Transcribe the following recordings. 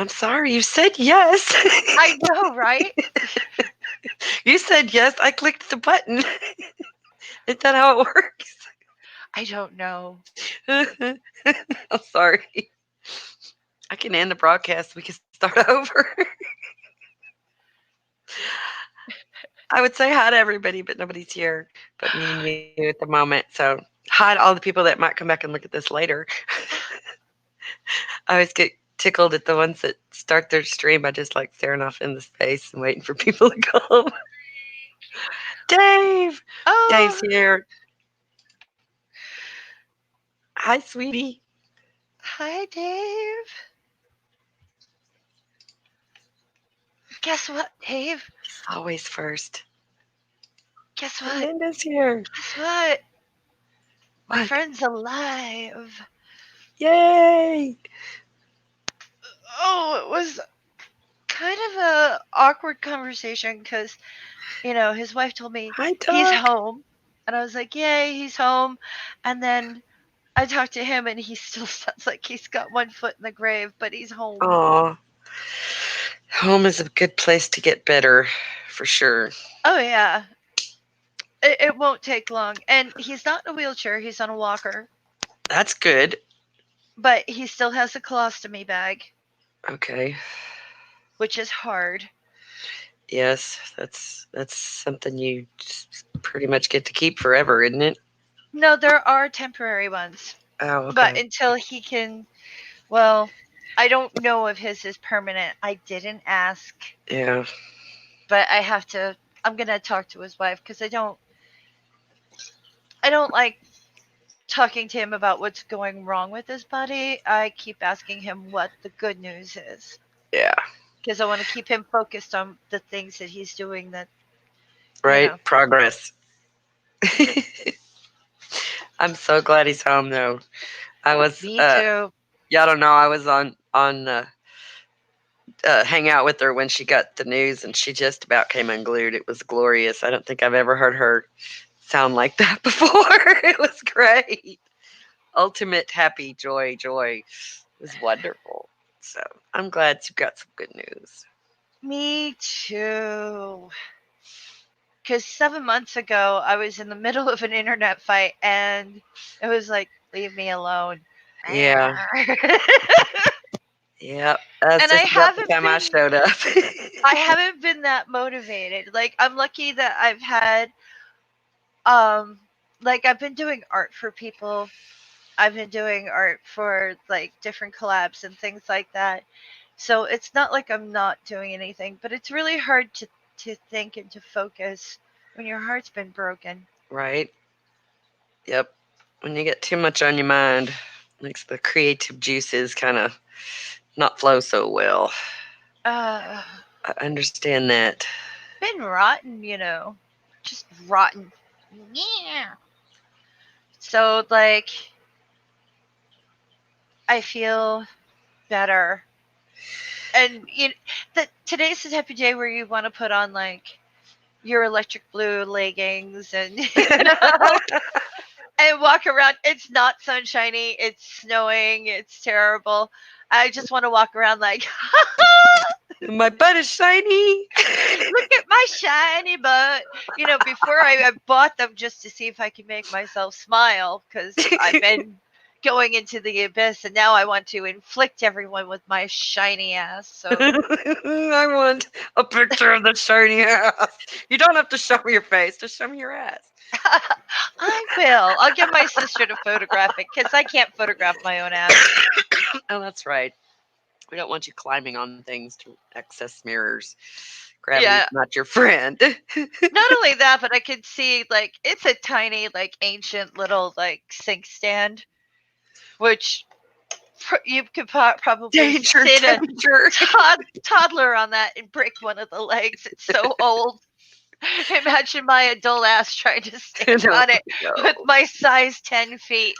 I'm sorry, you said yes. I know, right? You said yes, I clicked the button. Is that how it works? I don't know. I'm sorry. I can end the broadcast. We can start over. I would say hi to everybody, but nobody's here but me and you at the moment. So hi to all the people that might come back and look at this later. I always get tickled at the ones that start their stream by just like staring off into space and waiting for people to come. Dave! Dave's Oh, here. Hi, sweetie. hi, Dave. Guess what, Dave? He's always first. Guess And what? Linda's here. Guess what? My What? friend's alive. Yay! Oh, it was kind of a awkward conversation because his wife told me Hi, he's Doc. home, and I was like, yay, he's home. And then I talked to him, and he still sounds like he's got one foot in the grave, but he's home. Aw. Home is a good place to get better, for sure. Oh yeah, it won't take long. And he's not in a wheelchair; he's on a walker, That's good. but he still has a colostomy bag, Okay. which is hard. Yes, that's something you pretty much get to keep forever, isn't it? No, there are temporary ones, Oh, but okay. until he can, well, I don't know if his is permanent. I didn't ask, Yeah. but I have to. I'm gonna talk to his wife because I don't like talking to him about what's going wrong with his body. I keep asking him what the good news is Yeah. because I want to keep him focused on the things that he's doing that, you Right? know. Progress. I'm so glad he's home though. I was Me too. y'all don't know I was on hang out with her when she got the news and she just about came unglued. It was glorious. I don't think I've ever heard her sound like that before. It was great. Ultimate happy joy. It was wonderful. So I'm glad you got some good news. Me too. Because 7 months ago, I was in the middle of an internet fight and it was like, leave me alone. Yeah. Yep. That's And I just about the haven't time I been showed up. I haven't been that motivated. Like I'm lucky that I've had um like I've been doing art for people. I've been doing art for like different collabs and things like that. So it's not like I'm not doing anything, but it's really hard to think and to focus when your heart's been broken. Right? Yep. When you get too much on your mind, makes the creative juices kind of not flow so well. Uh I understand that. been rotten, just rotten. Yeah. So like I feel better. And today's the type of day where you want to put on like your electric blue leggings and and walk around. It's not sunshiny, it's snowing, it's terrible. I just want to walk around like My butt is shiny. look at my shiny butt. Before I bought them just to see if I could make myself smile because I've been going into the abyss and now I want to inflict everyone with my shiny ass. So I want a picture of the shiny ass. You don't have to show me your face, just show me your ass. I will. I'll get my sister to photograph it because I can't photograph my own ass. Oh, that's right. We don't want you climbing on things to access mirrors. Gravity's Yeah. not your friend. Not only that, but I could see like it's a tiny, like ancient little like sink stand, which you could probably Danger, sit a danger. toddler on that and break one of the legs. It's so old. Imagine my adult ass trying to stand No, on it with no. my size 10 feet.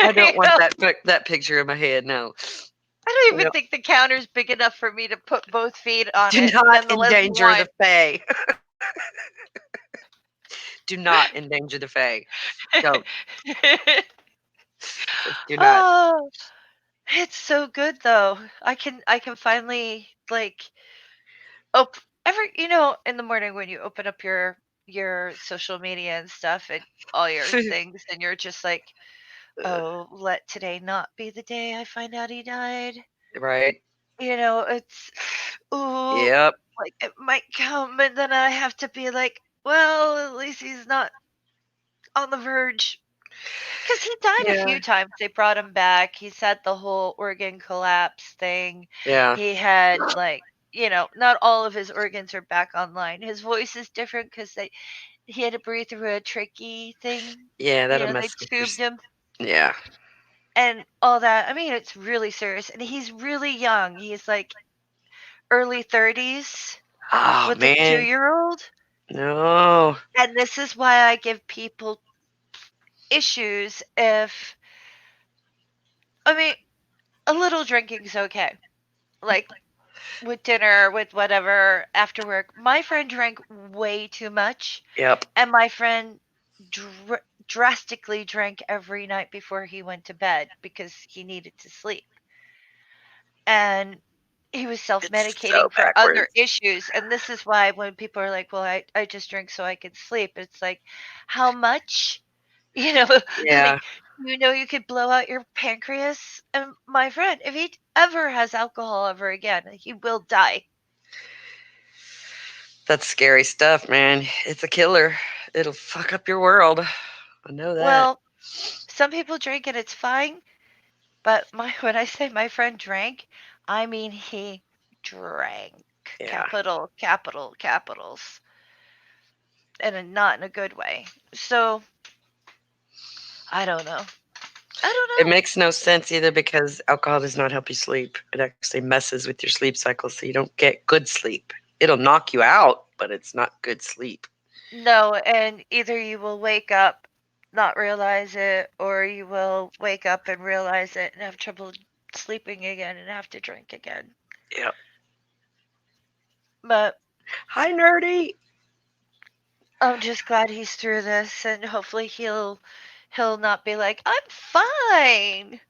I don't you want know, that picture in my head. No, I don't we even don't. think the counter's big enough for me to put both feet on Do it, not nonetheless endanger one. the Fae. Do not endanger the Fae. Don't. Just do not. oh, It's so good though. I can finally like op every in the morning when you open up your social media and stuff and all your things and you're just like, "Oh, let today not be the day I find out he died." Right. It's ooh, Yep. like it might come and then I have to be like, "Well, at least he's not on the verge." Because he died a Yeah. few times. They brought him back. He's had the whole organ collapse thing. Yeah. He had, like, not all of his organs are back online. His voice is different because he had to breathe through a trachea thing. Yeah, that'll They mess with your tubed him yeah. and all that. I mean, it's really serious. And he's really young. He's like early 30s Oh, with a man. 2-year-old. No. And this is why I give people issues if, I mean, a little drinking's okay. Like with dinner, with whatever, after work. My friend drank way too much, Yep. and my friend drastically drank every night before he went to bed because he needed to sleep. And he was self It's so medicating for other backwards. issues. And this is why when people are like, well, I just drink so I can sleep, it's like, how much? You know, Yeah. like, you could blow out your pancreas. And my friend, if he ever has alcohol ever again, he will die. That's scary stuff, man. It's a killer. It'll fuck up your world. I know that. Well, some people drink and it's fine, but my when I say my friend drank, I mean he drank. Yeah. Capital, capital, capitals. And not in a good way. So, I don't know. I It don't know. makes no sense either because alcohol does not help you sleep. It actually messes with your sleep cycle, so you don't get good sleep. It'll knock you out, but it's not good sleep. No, and either you will wake up, not realize it, or you will wake up and realize it and have trouble sleeping again and have to drink again. Yep. But Hi, nerdy. I'm just glad he's through this and hopefully he'll not be like, "I'm fine."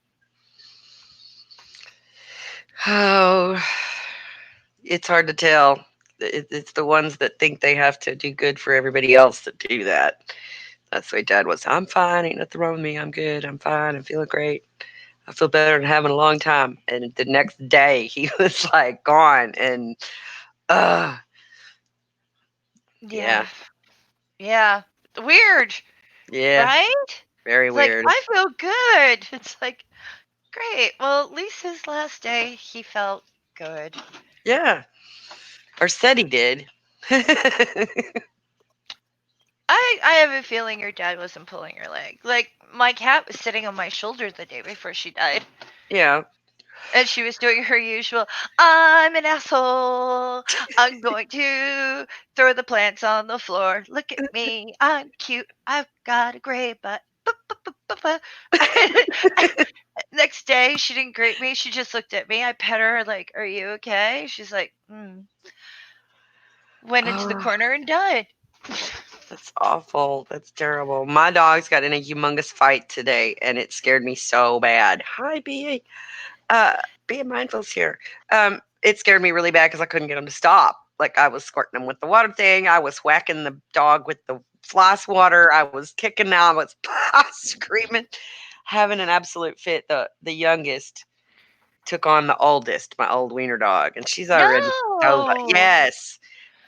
Oh, it's hard to tell. It's the ones that think they have to do good for everybody else that do that. That's the way Dad was. I'm fine. Ain't nothing wrong with me. I'm good. I'm fine. I'm feeling great. I feel better than having a long time. And the next day, he was like gone. And uh, Yeah. yeah, Yeah. Weird, yeah, right? very It's like, weird. "I feel good." It's like, "Great. Well, at least his last day he felt good." Yeah, or said he did. I have a feeling your dad wasn't pulling your leg. Like my cat was sitting on my shoulder the day before she died, Yeah. and she was doing her usual. I'm an asshole. I'm going to throw the plants on the floor. Look at me. I'm cute. I've got a gray butt. Next day, she didn't greet me. She just looked at me. I pet her, like, "Are you okay?" She's like, mm. Went into the Oh, corner and died. that's awful. That's terrible. My dogs got in a humongous fight today, and it scared me so bad. Hi, B. Uh, being mindful's here. It scared me really bad because I couldn't get him to stop. Like I was squirting him with the water thing. I was whacking the dog with the floss water. I was kicking him. I was screaming, having an absolute fit. The youngest took on the oldest, my old wiener dog, and she's already so No. yes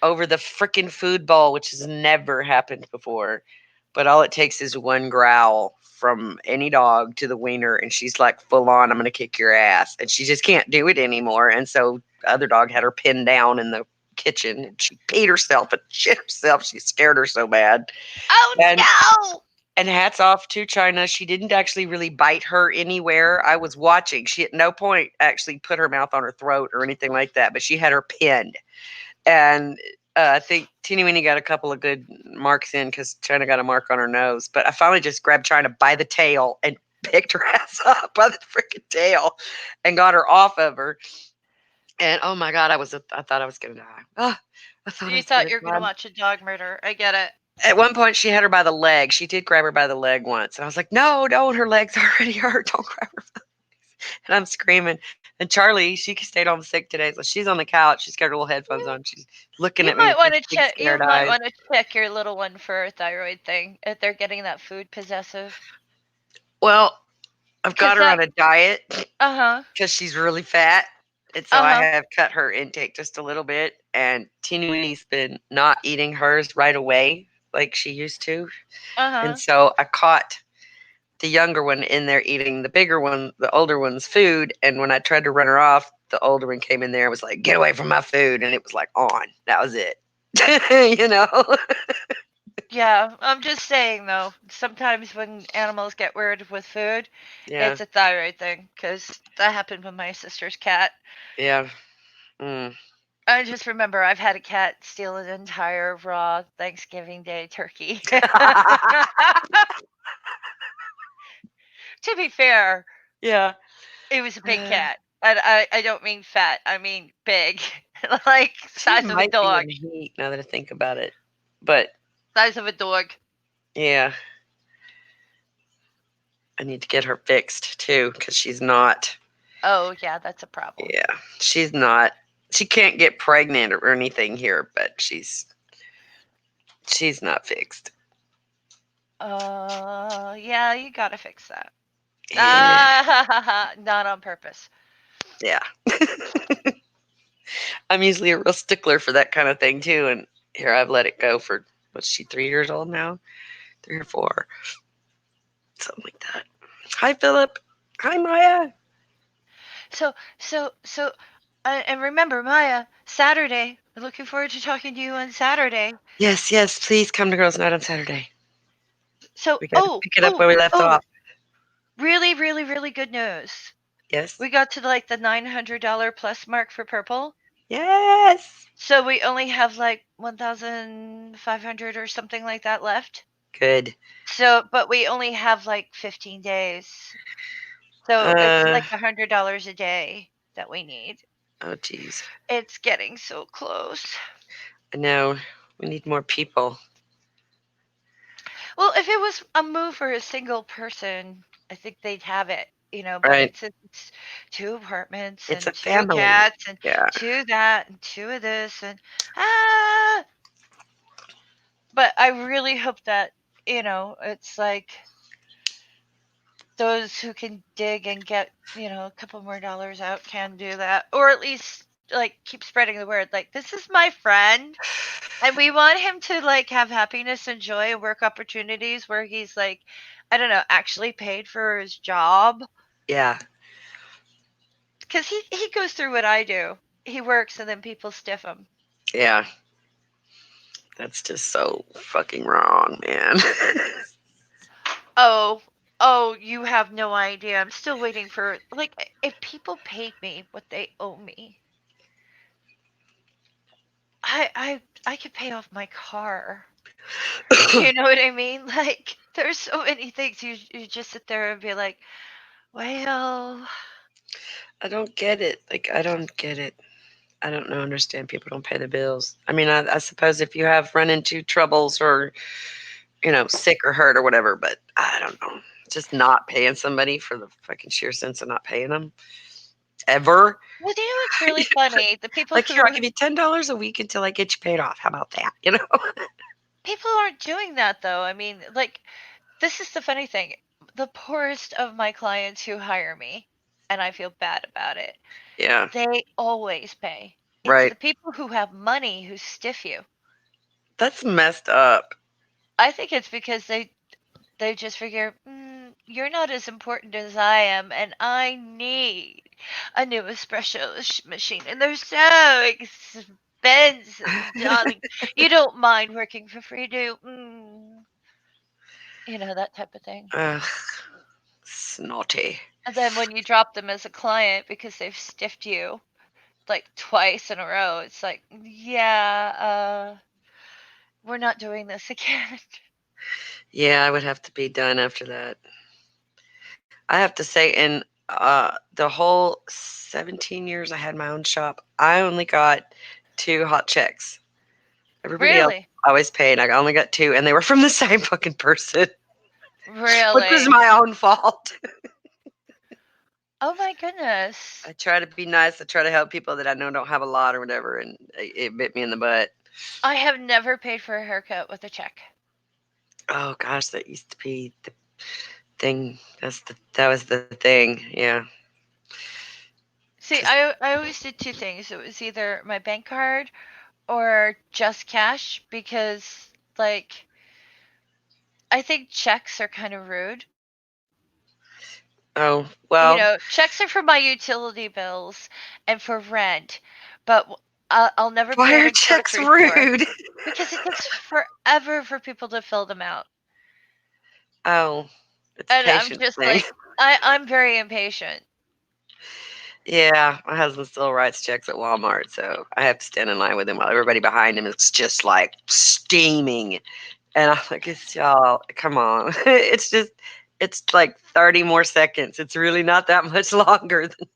over the freaking food bowl, which has never happened before. But all it takes is one growl from any dog to the wiener, and she's like full on, I'm going to kick your ass. And she just can't do it anymore. And so the other dog had her pinned down in the kitchen, and she peed herself and shit herself. She scared her so bad. Oh And no. and hats off to China. She didn't actually really bite her anywhere. I was watching. She at no point actually put her mouth on her throat or anything like that, but she had her pinned. And I think Teeny Weeny got a couple of good marks in because China got a mark on her nose. But I finally just grabbed China by the tail and picked her ass up by the freaking tail and got her off of her. And oh my God, I thought I was gonna die. I thought I You was thought gonna you were gonna die. watch a dog murder. I get it. At one point, she had her by the leg. She did grab her by the leg once, and I was like, "No, don't! Her leg's already hurt. Don't grab her." And I'm screaming. And Charlie, she stayed home sick today, so she's on the couch. She's got her little headphones on. She's looking You at me might with want these to big check. You scared might eyes. want to check your little one for a thyroid thing if they're getting that food possessive. Well, I've Cause got her that. on a diet Uh huh. because she's really fat. And so Uh I huh. have cut her intake just a little bit. And Teeny Weenie's been not eating hers right away like she used to. Uh And huh. so I caught the younger one in there eating the bigger one, the older one's food. And when I tried to run her off, the older one came in there and was like, "Get away from my food." And it was like on. That was it. you know? Yeah, I'm just saying though. Sometimes when animals get weird with food, Yeah. it's a thyroid thing. Cause that happened with my sister's cat. Yeah. Mm. I just remember I've had a cat steal an entire raw Thanksgiving Day turkey. To be fair, yeah. it was a big cat. And I don't mean fat, I mean big. Like She size of a might be dog. in heat now that I think about it. But Size of a dog. yeah, I need to get her fixed too because she's not. Oh yeah, that's a problem. Yeah, she's not. She can't get pregnant or anything here, but she's not fixed. Yeah, you gotta fix that. Yeah. Ah, not on purpose. Yeah. I'm usually a real stickler for that kind of thing too, and here I've let it go for what's she 3 years old now, 3 or 4, something like that. Hi, Philip. Hi, Maya. So, and remember, Maya, Saturday. We're looking forward to talking to you on Saturday. Yes, yes. Please come to girls' night on Saturday. So, We got to pick it up where we left off. really, really, really good news. Yes. We got to like the $900 plus mark for purple. Yes. So we only have like 1,500 or something like that left. Good. So, but we only have like 15 days. So it's Uh. like $100 a day that we need. Oh, geez. It's getting so close. I know. We need more people. Well, if it was a move for a single person, I think they'd have it, but Right. it's two apartments It's and a two family. cats and Yeah. two that and two of this and ah. But I really hope that, it's like those who can dig and get, a couple more dollars out can do that. Or at least like keep spreading the word. Like, this is my friend. And we want him to like have happiness and joy and work opportunities where he's like, I don't know, actually paid for his job. Yeah. Because he goes through what I do. He works and then people stiff him. Yeah. That's just so fucking wrong, man. Oh, oh, you have no idea. I'm still waiting for like if people paid me what they owe me, I could pay off my car. You know what I mean? Like there's so many things you just sit there and be like, well, I don't get it. Like, I don't get it. I don't know, understand people don't pay the bills. I mean, I suppose if you have run into troubles or, sick or hurt or whatever, but I don't know. Just not paying somebody for the fucking sheer sense of not paying them ever. well, it's really funny. The people Like, here, I'll who give you $10 a week until I get you paid off. How about that? people aren't doing that though. I mean, like this is the funny thing. The poorest of my clients who hire me, and I feel bad about it, Yeah, they always pay. It's right. the people who have money who stiff you. That's messed up. I think it's because they just figure you're not as important as I am, and I need a new espresso machine, and they're so expensive, darling. You don't mind working for free, do you? That type of thing. Ugh, snotty. And then when you drop them as a client because they've stiffed you like twice in a row, it's like, yeah, we're not doing this again. Yeah, I would have to be done after that. I have to say, in the whole 17 years I had my own shop, I only got 2 hot checks. Everybody else Really? always paid. I only got 2, and they were from the same fucking person, which was Really? my own fault. Oh my goodness. I try to be nice. I try to help people that I know don't have a lot or whatever, and it bit me in the butt. I have never paid for a haircut with a check. Oh gosh, that used to be the thing. That was the thing. Yeah. See, 'Cause- I always did two things. It was either my bank card or just cash because, like, I think checks are kind of rude. oh well. Checks are for my utility bills and for rent, but I'll never pay Why at are a checks grocery store rude? because it takes forever for people to fill them out. Oh, it's a And I'm patience just thing. like, I'm very impatient. Yeah, my husband still writes checks at Walmart, so I have to stand in line with him while everybody behind him is just like steaming. And I'm like, it's y'all, come on. It's like 30 more seconds. It's really not that much longer than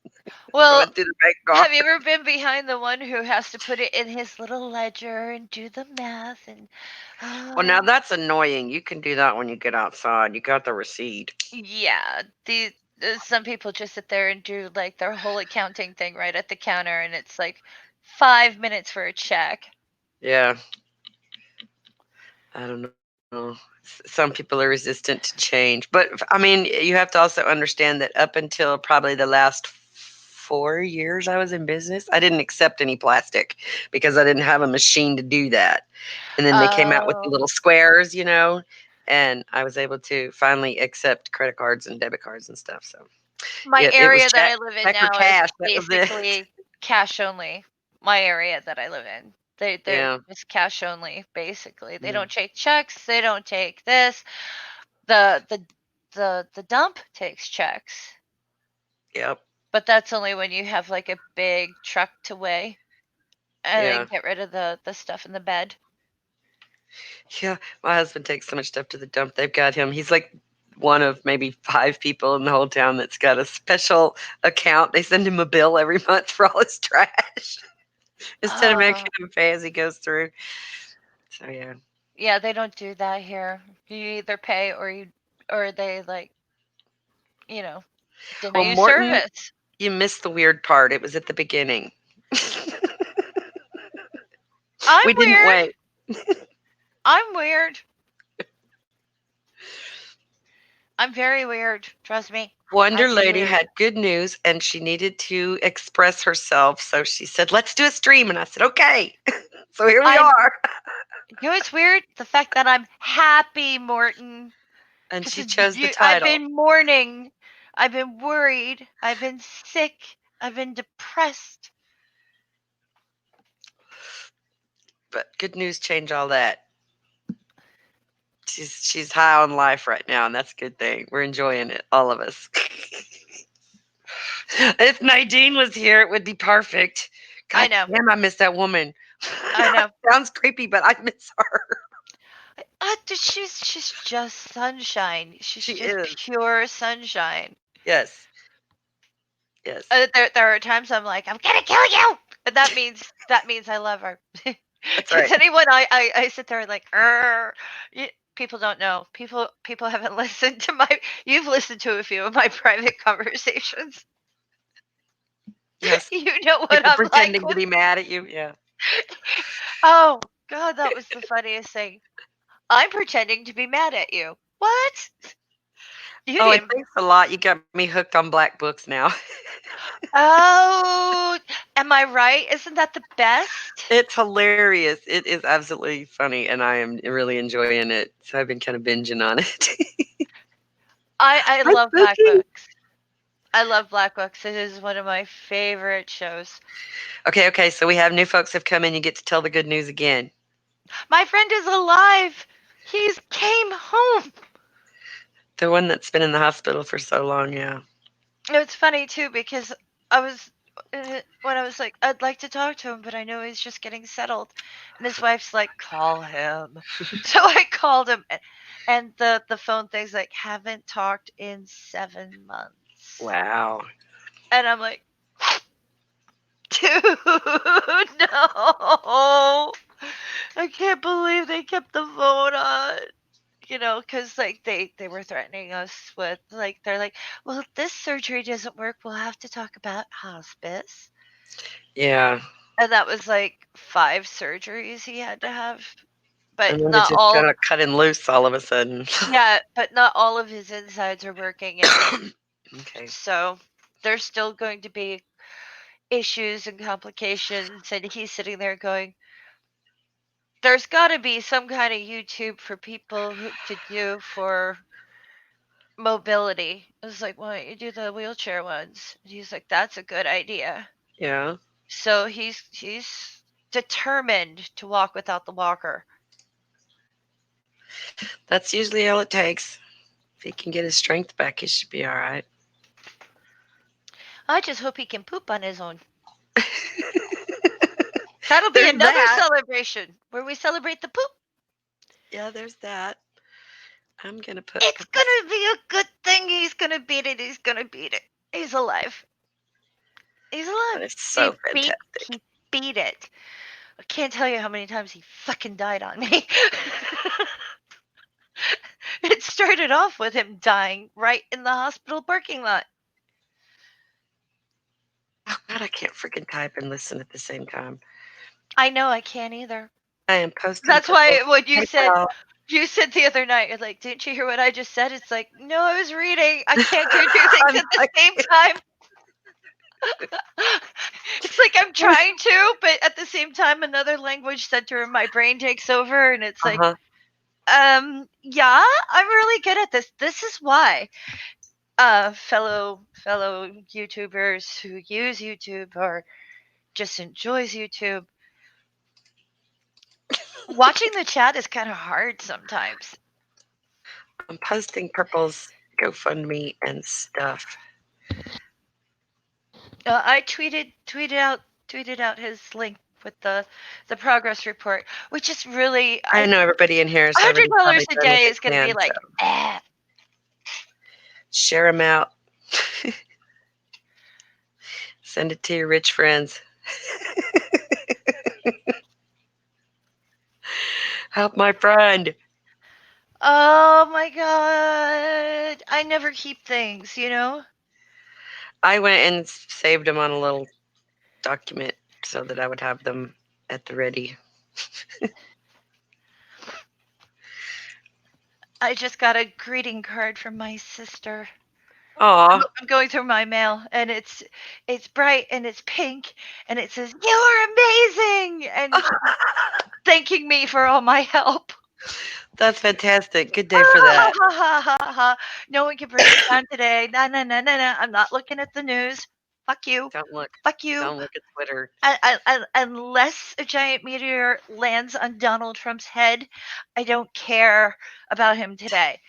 Well, going through the bank card. have you ever been behind the one who has to put it in his little ledger and do the math and Well, now uh that's annoying. You can do that when you get outside. You got the receipt. yeah, some people just sit there and do like their whole accounting thing right at the counter and it's like 5 minutes for a check. Yeah, I don't know. Some people are resistant to change, but I mean, you have to also understand that up until probably the last 4 years I was in business, I didn't accept any plastic because I didn't have a machine to do that. And then they came out with the Oh, little squares, and I was able to finally accept credit cards and debit cards and stuff. So my it was area that I live in check or now is cash. That was it. basically cash only. My area that I live in. They're Yeah. just cash only, basically. They Yeah. don't take checks, they don't take this. The dump takes checks, Yep. but that's only when you have like a big truck to weigh and then Yeah. get rid of the stuff in the bed. Yeah. My husband takes so much stuff to the dump. They've got him. He's like one of maybe 5 people in the whole town that's got a special account. They send him a bill every month for all his trash instead of making Oh, him pay as he goes through. So yeah. yeah, they don't do that here. You either pay or they like, deny Well, you Morton, service. you missed the weird part. It was at the beginning. I'm We didn't weird. wait. I'm weird. I'm very weird. Trust me. Wonder I'd be Lady weird. had good news and she needed to express herself. So she said, let's do a stream. And I said, okay. So here we I'm are. It's weird? The fact that I'm happy, Morton. And Because she chose the I've title. been mourning. I've been worried. I've been sick. I've been depressed. But good news changed all that. She's high on life right now, and that's a good thing. We're enjoying it, all of us. If Nadine was here, it would be perfect. I God know. damn, I miss that woman. I know. Sounds creepy, but I miss her. She's just sunshine. She's She just is. pure sunshine. Yes. Yes. There are times I'm like, I'm gonna kill you, and that means I love her. That's Because right. anyone I sit there like, people don't know. People haven't listened to my. You've listened to a few of my private conversations. Yes. You know what People I'm like pretending to with. be mad at you. Yeah. Oh God, that was the funniest thing. I'm pretending to be mad at you. What? You Oh, and didn't. thanks a lot. You got me hooked on black books now. Oh, am I right? Isn't that the best? It's hilarious. It is absolutely funny, and I am really enjoying it. So I've been kind of binging on it. I Hi, love Black Spooky. Books. I love Black Books. It is one of my favorite shows. Okay, okay. So we have new folks have come in. You get to tell the good news again. My friend is alive. He's came home. The one that's been in the hospital for so long, yeah. It's funny too because I was when I was like, I'd like to talk to him, but I know he's just getting settled. And his wife's like, call him. So I called him, and the phone thing's like, haven't talked in 7 months. Wow. And I'm like, dude, no. I can't believe they kept the phone on. because like they were threatening us with like they're like, well, if this surgery doesn't work, we'll have to talk about hospice. Yeah. And that was like 5 surgeries he had to have, but And then it not just all. kind of cutting loose all of a sudden. Yeah, but not all of his insides are working yet. Okay. So there's still going to be issues and complications, and he's sitting there going, there's got to be some kind of YouTube for people to do for mobility. I was like, why don't you do the wheelchair ones? And he's like, that's a good idea. Yeah. So he's determined to walk without the walker. That's usually all it takes. If he can get his strength back, he should be all right. I just hope he can poop on his own. That'll be There's another that. celebration where we celebrate the poop. Yeah, there's that. I'm going to put. It's gonna be a good thing. He's gonna beat it. He's gonna beat it. He's alive. He's alive. That is so fantastic. He beat it. I can't tell you how many times he fucking died on me. It started off with him dying right in the hospital parking lot. Oh, God, I can't freaking type and listen at the same time. I know I can't either. I am posting. That's why what you PayPal. said the other night, you're like, didn't you hear what I just said? It's like, no, I was reading. I can't do 2 things at the same time. It's like I'm trying to, but at the same time, another language center in my brain takes over, and it's like, yeah, I'm really good at this. This is why fellow YouTubers who use YouTube or just enjoys YouTube, watching the chat is kind of hard sometimes. I'm posting Purple's GoFundMe and stuff. I tweeted out his link with the progress report, which is really I know everybody in here is $100 a day is going to be like, share them out. Send it to your rich friends. Help my friend. Oh my god. I never keep things, you know? I went and saved them on a little document so that I would have them at the ready. I just got a greeting card from my sister. Aw. I'm going through my mail, and it's bright and it's pink, and it says, "You're amazing," and thanking me for all my help. That's fantastic. Good day for that. No one can bring me down today. No. I'm not looking at the news. Fuck you. Don't look. Fuck you. Don't look at Twitter. Unless a giant meteor lands on Donald Trump's head, I don't care about him today.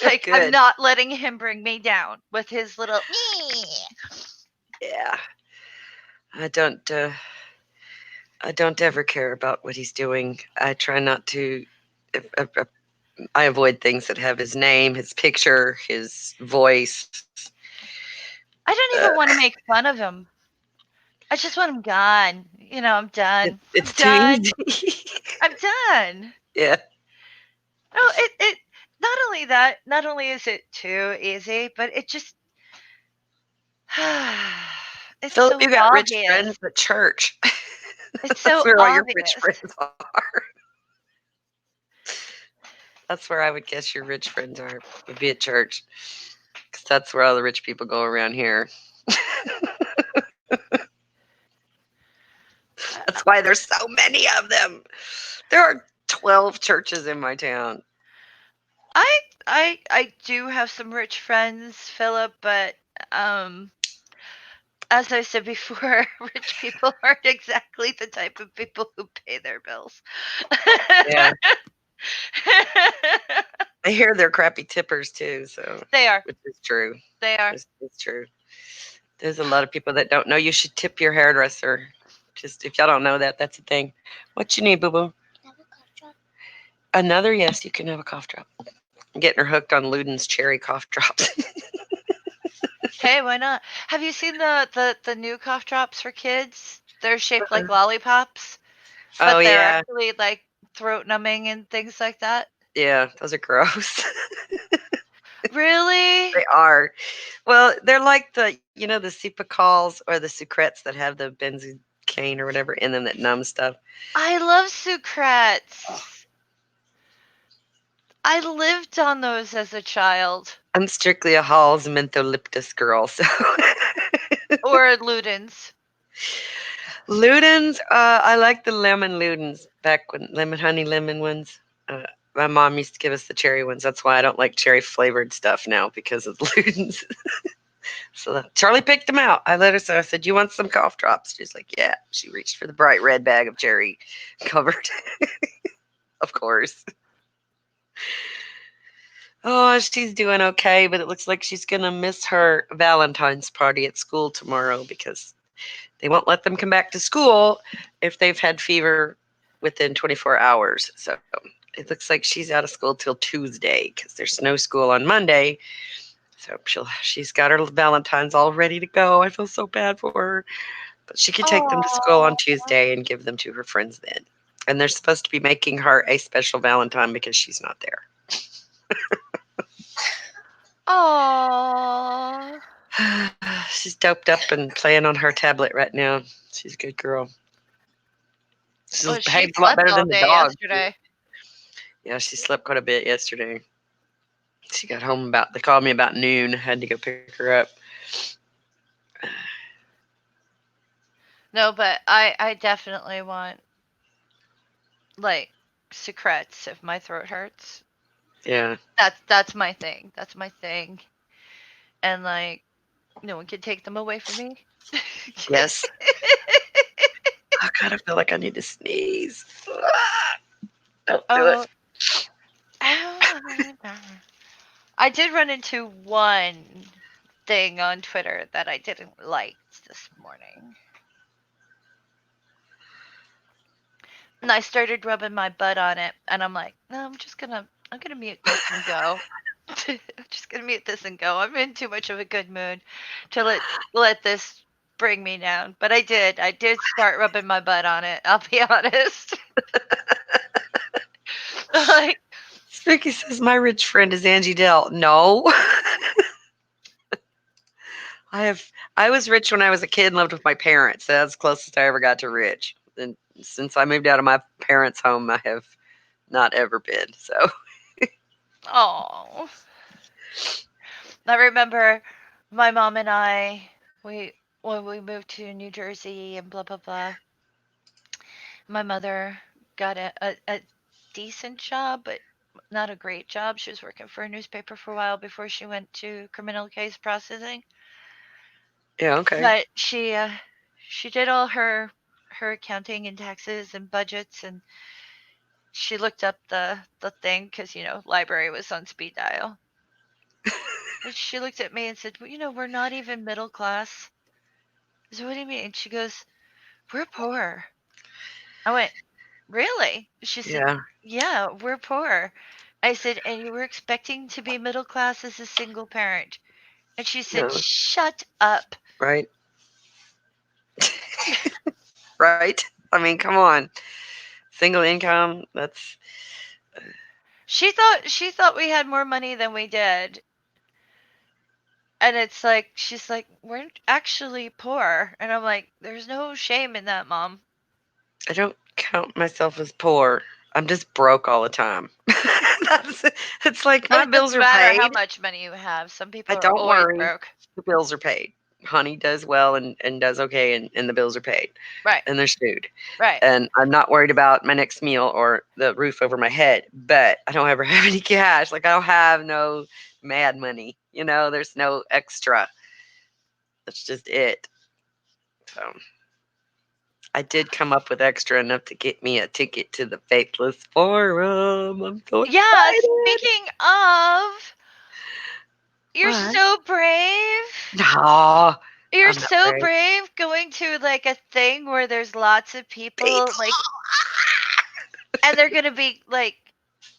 Like, Good. I'm not letting him bring me down with his little. Yeah. I don't ever care about what he's doing. I try not to. I avoid things that have his name, his picture, his voice. I don't even want to make fun of him. I just want him gone. You know, I'm done. It's too done. easy. I'm done. Yeah. No, it not only that, not only is it too easy, but it just it's Philip, so you got obvious. rich friends at church. It's so That's where all your obvious. rich friends are. That's where I would guess your rich friends are, would be at church. Because that's where all the rich people go around here. That's why there's so many of them. There are 12 churches in my town. I do have some rich friends, Philip, but as I said before, rich people aren't exactly the type of people who pay their bills. Yeah. I hear they're crappy tippers too, so They are. which is true. They are. It's true. There's a lot of people that don't know you should tip your hairdresser. Just if y'all don't know that, that's a thing. What you need, boo boo? Another? Yes, you can have a cough drop. I'm getting her hooked on Luden's cherry cough drops. Hey, why not? Have you seen the new cough drops for kids? They're shaped like lollipops, but Oh they're yeah, actually like throat numbing and things like that. Yeah, those are gross. Really? They are. Well, they're like the Supacals or the Sucrets that have the benzocaine or whatever in them that numb stuff. I love Sucrets. I lived on those as a child. I'm strictly a Halls mentholyptus girl, so Or Ludens. Ludens. I like the lemon Ludens back when lemon honey lemon ones. My mom used to give us the cherry ones. That's why I don't like cherry flavored stuff now because of the Ludens. So Charlie picked them out. I let her say, I said, "You want some cough drops?" She's like, "Yeah." She reached for the bright red bag of cherry covered, of course. Oh, she's doing okay, but it looks like she's gonna miss her Valentine's party at school tomorrow because they won't let them come back to school if they've had fever within 24 hours. So it looks like she's out of school till Tuesday because there's no school on Monday. So she's got her Valentine's all ready to go. I feel so bad for her, but she could take them to school on Oh. Tuesday and give them to her friends then. And they're supposed to be making her a special Valentine because she's not there. Oh. She's doped up and playing on her tablet right now. She's a good girl. She Well, she behaves a lot slept better all than the day dog. yesterday. Yeah, she slept quite a bit yesterday. She got home they called me about noon. I had to go pick her up. No, but I definitely want like Sucrets if my throat hurts. Yeah. That's my thing. That's my thing. And like no one can take them away from me. Yes. Oh God, I feel like I need to sneeze. Don't do it. Oh. I did run into one thing on Twitter that I didn't like this morning. And I started rubbing my butt on it, and I'm like, no, I'm gonna mute this and go. I'm just gonna mute this and go. I'm in too much of a good mood to let this bring me down. But I did start rubbing my butt on it. I'll be honest. Like, Spooky says my rich friend is Angie Dell. No. I was rich when I was a kid and lived with my parents. That's the closest I ever got to rich. And since I moved out of my parents' home, I have not ever been. So oh, I remember my mom and we when we moved to New Jersey and blah blah blah. My mother got a decent job, but not a great job. She was working for a newspaper for a while before she went to criminal case processing. yeah, okay. But she did all her accounting and taxes and budgets, and she looked up the thing because library was on speed dial. And she looked at me and said, "Well, we're not even middle class." I said, "What do you mean?" And she goes, "We're poor." I went, "Really?" She said, Yeah. "Yeah, we're poor." I said, "And you were expecting to be middle class as a single parent?" And she said, No. "Shut up." Right. Right. I mean, come on. Single income. That's She thought we had more money than we did. And it's like she's like, "We're actually poor." And I'm like, "There's no shame in that, Mom." I don't count myself as poor. I'm just broke all the time. That's, it's like And my it bills doesn't are matter how paid. much money you have. Some I people are don't always worry. broke. The bills are paid. Honey does well and does okay, and the bills are paid, Right. and there's food. Right. And I'm not worried about my next meal or the roof over my head, but I don't ever have any cash. Like, I don't have no mad money. There's no extra. That's just it. So I did come up with extra enough to get me a ticket to the Faithless Forum. I'm so Yeah, excited. speaking of, you're What? so brave. No, You're I'm not so brave. brave going to like a thing where there's lots of people People. like and they're going to be like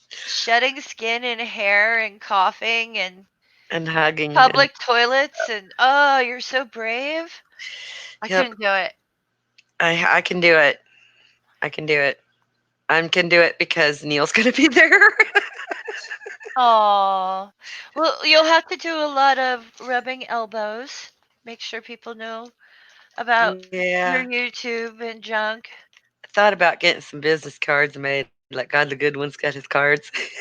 shedding skin and hair and coughing and And hugging and public toilets and oh, you're so brave. I yep. couldn't do it. I can do it. I can do it. I can do it because Neil's gonna be there. Oh, well, you'll have to do a lot of rubbing elbows. Make sure people know about Yeah. your YouTube and junk. I thought about getting some business cards made. Like God, the good one's got his cards,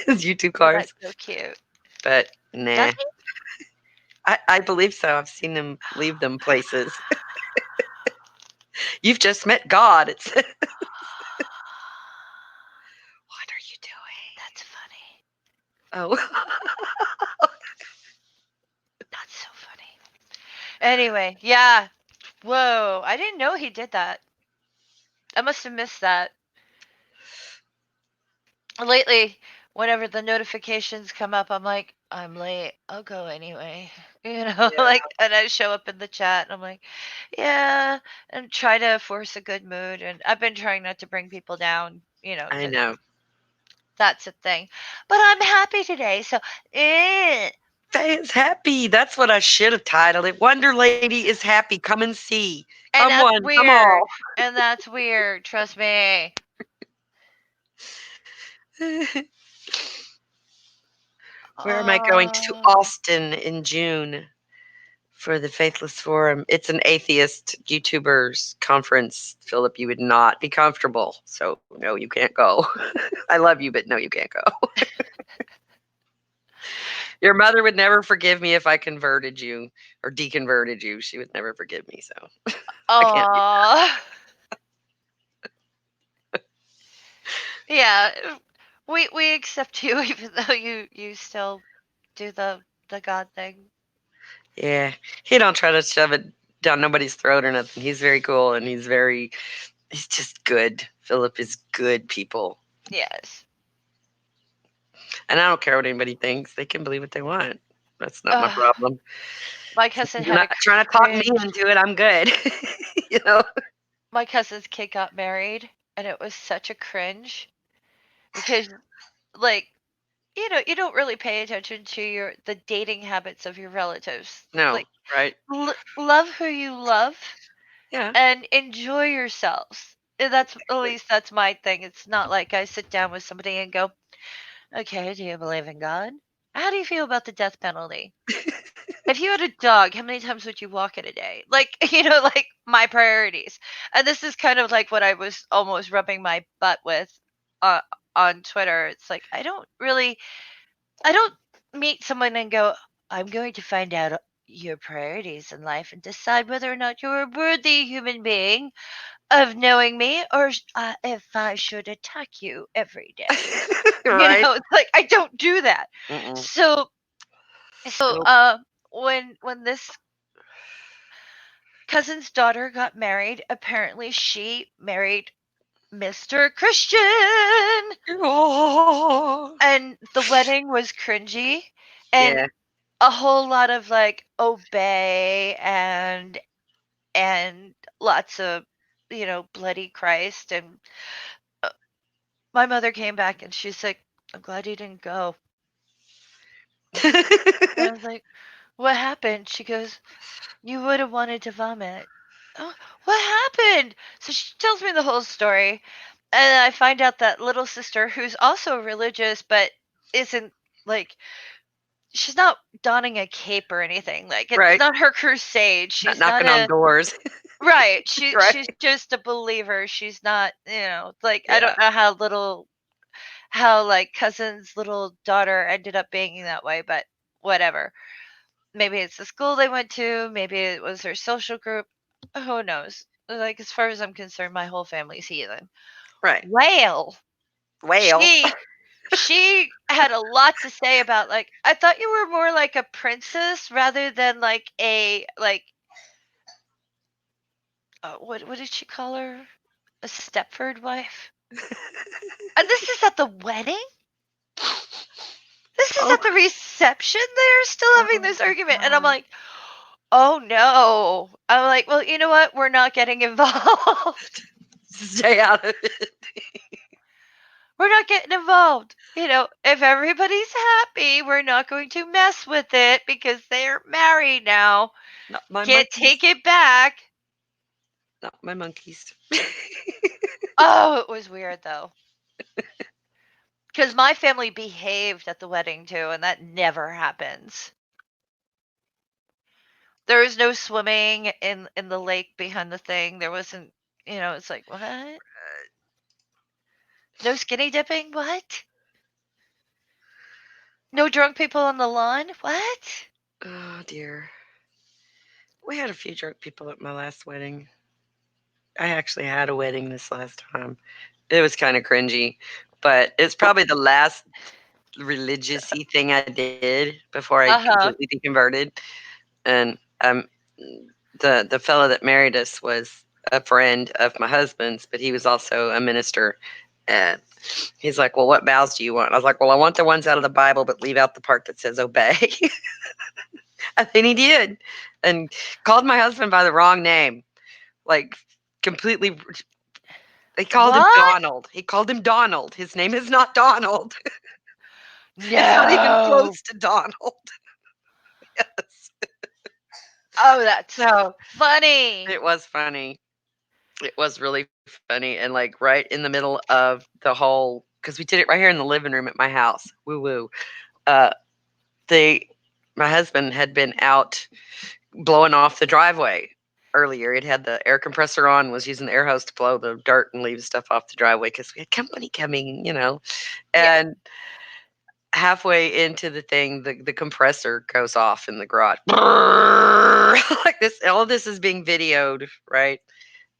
his YouTube Oh, cards. that's so cute. But nah, Does he? I believe so. I've seen him leave them places. You've just met God. It's what are you doing? That's funny. Oh, That's so funny. Anyway, yeah. Whoa, I didn't know he did that. I must have missed that. Lately, whenever the notifications come up, I'm like, I'm late. I'll go anyway. yeah. Like, and I show up in the chat and I'm like, yeah, and try to force a good mood. And I've been trying not to bring people down, I because know. that's a thing. But I'm happy today. So, eh. Faye's happy. That's what I should have titled it. Wonder Lady is happy. Come and see. And Come that's one, come weird. all. And that's weird. Trust me. Where am I going to? Uh, Austin in June for the Faithless Forum. It's an atheist YouTubers conference. Philip, you would not be comfortable. So, no, you can't go. I love you, but no, you can't go. Your mother would never forgive me if I converted you or deconverted you. She would never forgive me. So, I can't do aw. Yeah. We accept you even though you still do the God thing. Yeah, he don't try to shove it down nobody's throat or nothing. He's very cool and he's just good. Philip is good people. Yes. And I don't care what anybody thinks. They can believe what they want. That's not my Uh, problem. my cousin You're had a not trying to talk me cringe. into it. I'm good. you know? My cousin's kid got married, and it was such a cringe because, like, you don't really pay attention to the dating habits of your relatives. No, Like, right? love who you love Yeah. and enjoy yourselves. And at least that's my thing. It's not like I sit down with somebody and go, okay, do you believe in God? How do you feel about the death penalty? If you had a dog, how many times would you walk it a day? Like, like my priorities. And this is kind of like what I was almost rubbing my butt with uh, on Twitter. It's like, I don't meet someone and go, I'm going to find out your priorities in life and decide whether or not you're a worthy human being of knowing me or if I should attack you every day. right? It's like I don't do that. Mm-mm. So so Nope. uh when this cousin's daughter got married, apparently she married Mr. Christian, Oh. and the wedding was cringy and Yeah. a whole lot of like obey and lots of bloody Christ. And uh, my mother came back and she's like, I'm glad you didn't go. And I was like, what happened? She goes, you would have wanted to vomit. Oh, what happened? So she tells me the whole story. And I find out that little sister, who's also religious, but isn't like, she's not donning a cape or anything. Like, it's right. not her crusade. Not She's not knocking on a, doors. right. right. She's just a believer. She's not, like, I Yeah. don't know how like cousin's little daughter ended up being that way, but whatever. Maybe it's the school they went to, maybe it was her social group. Who knows? Like, as far as I'm concerned, my whole family's heathen. Right. Whale. Whale. She had a lot to say about, like, I thought you were more like a princess rather than like a like what did she call her? A Stepford wife? And this is at the wedding? This is oh, at the reception. They're still having oh this my argument. And I'm God. like, oh no. I'm like, well, you know what? We're not getting involved. Stay out of it. We're not getting involved. If everybody's happy, we're not going to mess with it because they're married now. Not my Can't monkeys. take it back. Not my monkeys. Oh, it was weird though. Because my family behaved at the wedding too, and that never happens. There was no swimming in the lake behind the thing. There wasn't, it's like, what? No skinny dipping? What? No drunk people on the lawn? What? Oh dear. We had a few drunk people at my last wedding. I actually had a wedding this last time. It was kind of cringy, but it's probably the last religious-y thing I did before I Uh-huh. completely deconverted. And the fellow that married us was a friend of my husband's, but he was also a minister. And he's like, "Well, what vows do you want?" I was like, "Well, I want the ones out of the Bible, but leave out the part that says obey." And then he did, and called my husband by the wrong name, like completely. They called him What? Donald. He called him Donald. His name is not Donald. It's not even No. close to Donald. Yes. Oh, that's So funny. it was funny. It was really funny, and like right in the middle of the whole, because we did it right here in the living room at my house. Woo woo. Uh, they, my husband had been out blowing off the driveway earlier. He'd had the air compressor on, was using the air hose to blow the dirt and leave stuff off the driveway because we had company coming, Yeah. And halfway into the thing, the compressor goes off in the garage. Like this, all of this is being videoed, right?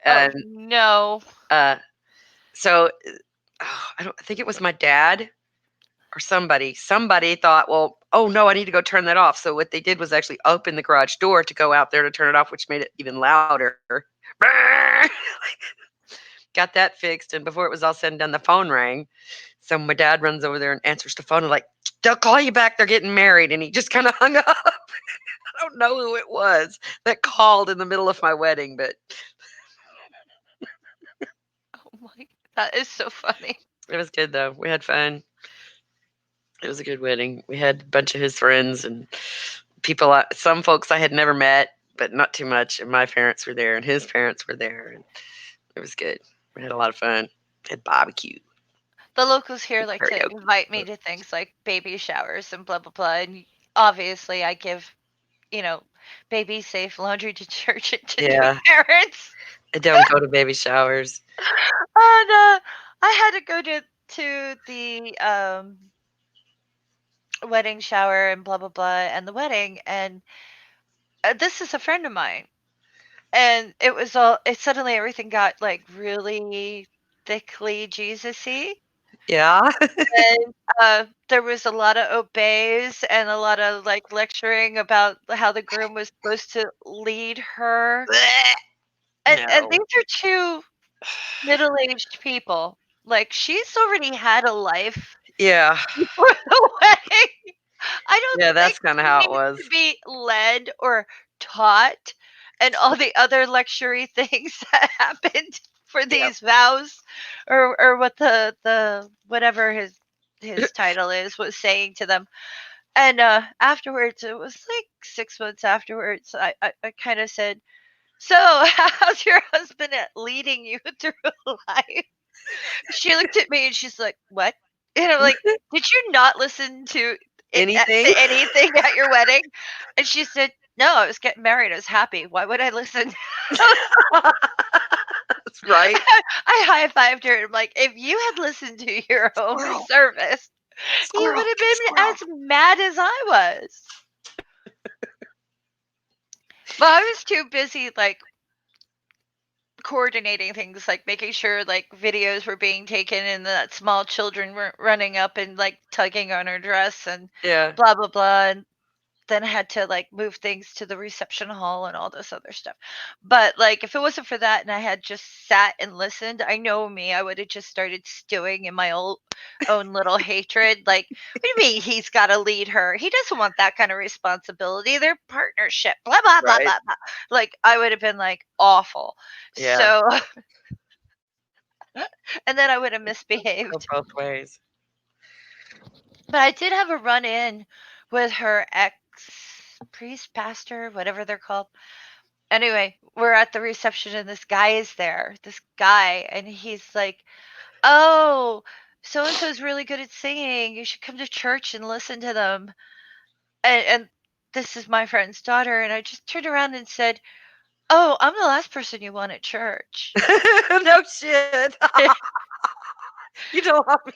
Oh, And no. uh, so I think it was my dad or somebody. Somebody thought, well, oh no, I need to go turn that off. So what they did was actually open the garage door to go out there to turn it off, which made it even louder. Got that fixed, and before it was all said and done, the phone rang. So my dad runs over there and answers the phone and like, they'll call you back. They're getting married, and he just kind of hung up. I don't know who it was that called in the middle of my wedding, but Oh my, that is so funny. it was good though. We had fun. It was a good wedding. We had a bunch of his friends and people. Some folks I had never met, but not too much. And my parents were there, and his parents were there, and it was good. We had a lot of fun. Had barbecue, The locals here like to karaoke. invite me to things like baby showers and blah blah blah. And obviously, I give baby safe laundry detergent to new Yeah, parents. I don't go to baby showers. And I had to go to the wedding shower and blah blah blah and the wedding, and this is a friend of mine, and it suddenly everything got like really thickly Jesus-y. Yeah. And there was a lot of obeys and a lot of like lecturing about how the groom was supposed to lead her. And these No. are two middle-aged people. Like, she's already had a life Yeah. before the wedding. I don't Yeah, think that's kinda she how it needs to was. be led or taught and all the other luxury things that happened for Yep. these vows, or what the whatever his title is was saying to them. And afterwards, it was like 6 months afterwards, I kind of said, "So, how's your husband at leading you through life?" She looked at me and she's like, "What?" And I'm like, "Did you not listen to Anything? to anything at your wedding?" And she said, "No, I was getting married. I was happy. Why would I listen?" That's right. I high-fived her. I'm like, "If you had listened to your own Squirrel, service, you squirrel, would have get the been squirrel. as mad as I was." But I was too busy, like, coordinating things, like making sure like videos were being taken and that small children weren't running up and like tugging on her dress and Yeah. blah blah blah, and then I had to like move things to the reception hall and all this other stuff. But like if it wasn't for that and I had just sat and listened, I know me, I would have just started stewing in my own little hatred. Like, what do you mean he's got to lead her? He doesn't want that kind of responsibility. Their partnership, blah blah blah Right. blah blah. Like I would have been like awful. Yeah. So and then I would have Go misbehaved. both ways. But I did have a run in with her ex priest, pastor, whatever they're called. Anyway, we're at the reception and this guy is there. This guy, and he's like, "Oh, so and so is really good at singing. You should come to church and listen to them. And this is my friend's daughter. And I just turned around and said, "Oh, I'm the last person you want at church." No shit. You don't want me.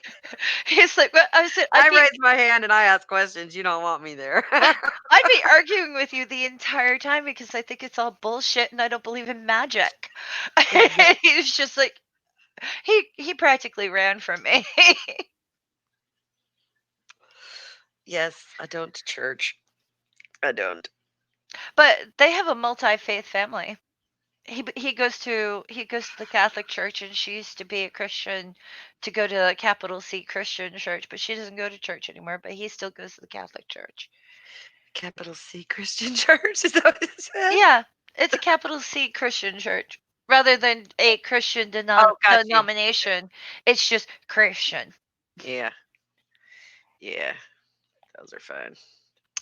He's like, "Well," I said, I raise my hand and I ask questions. You don't want me there. I'd be arguing with you the entire time because I think it's all bullshit and I don't believe in magic." And he was just like, he practically ran from me. Yes, I don't to church. I don't. But they have a multi-faith family. He goes to the Catholic Church, and she used to be a Christian to go to the capital C Christian church, but she doesn't go to church anymore. But he still goes to the Catholic Church. Capital C Christian Church. Is that what it said? Yeah, it's a capital C Christian church rather than a Christian Oh, got you. denomination. It's just Christian. Yeah. Yeah. Those are fun.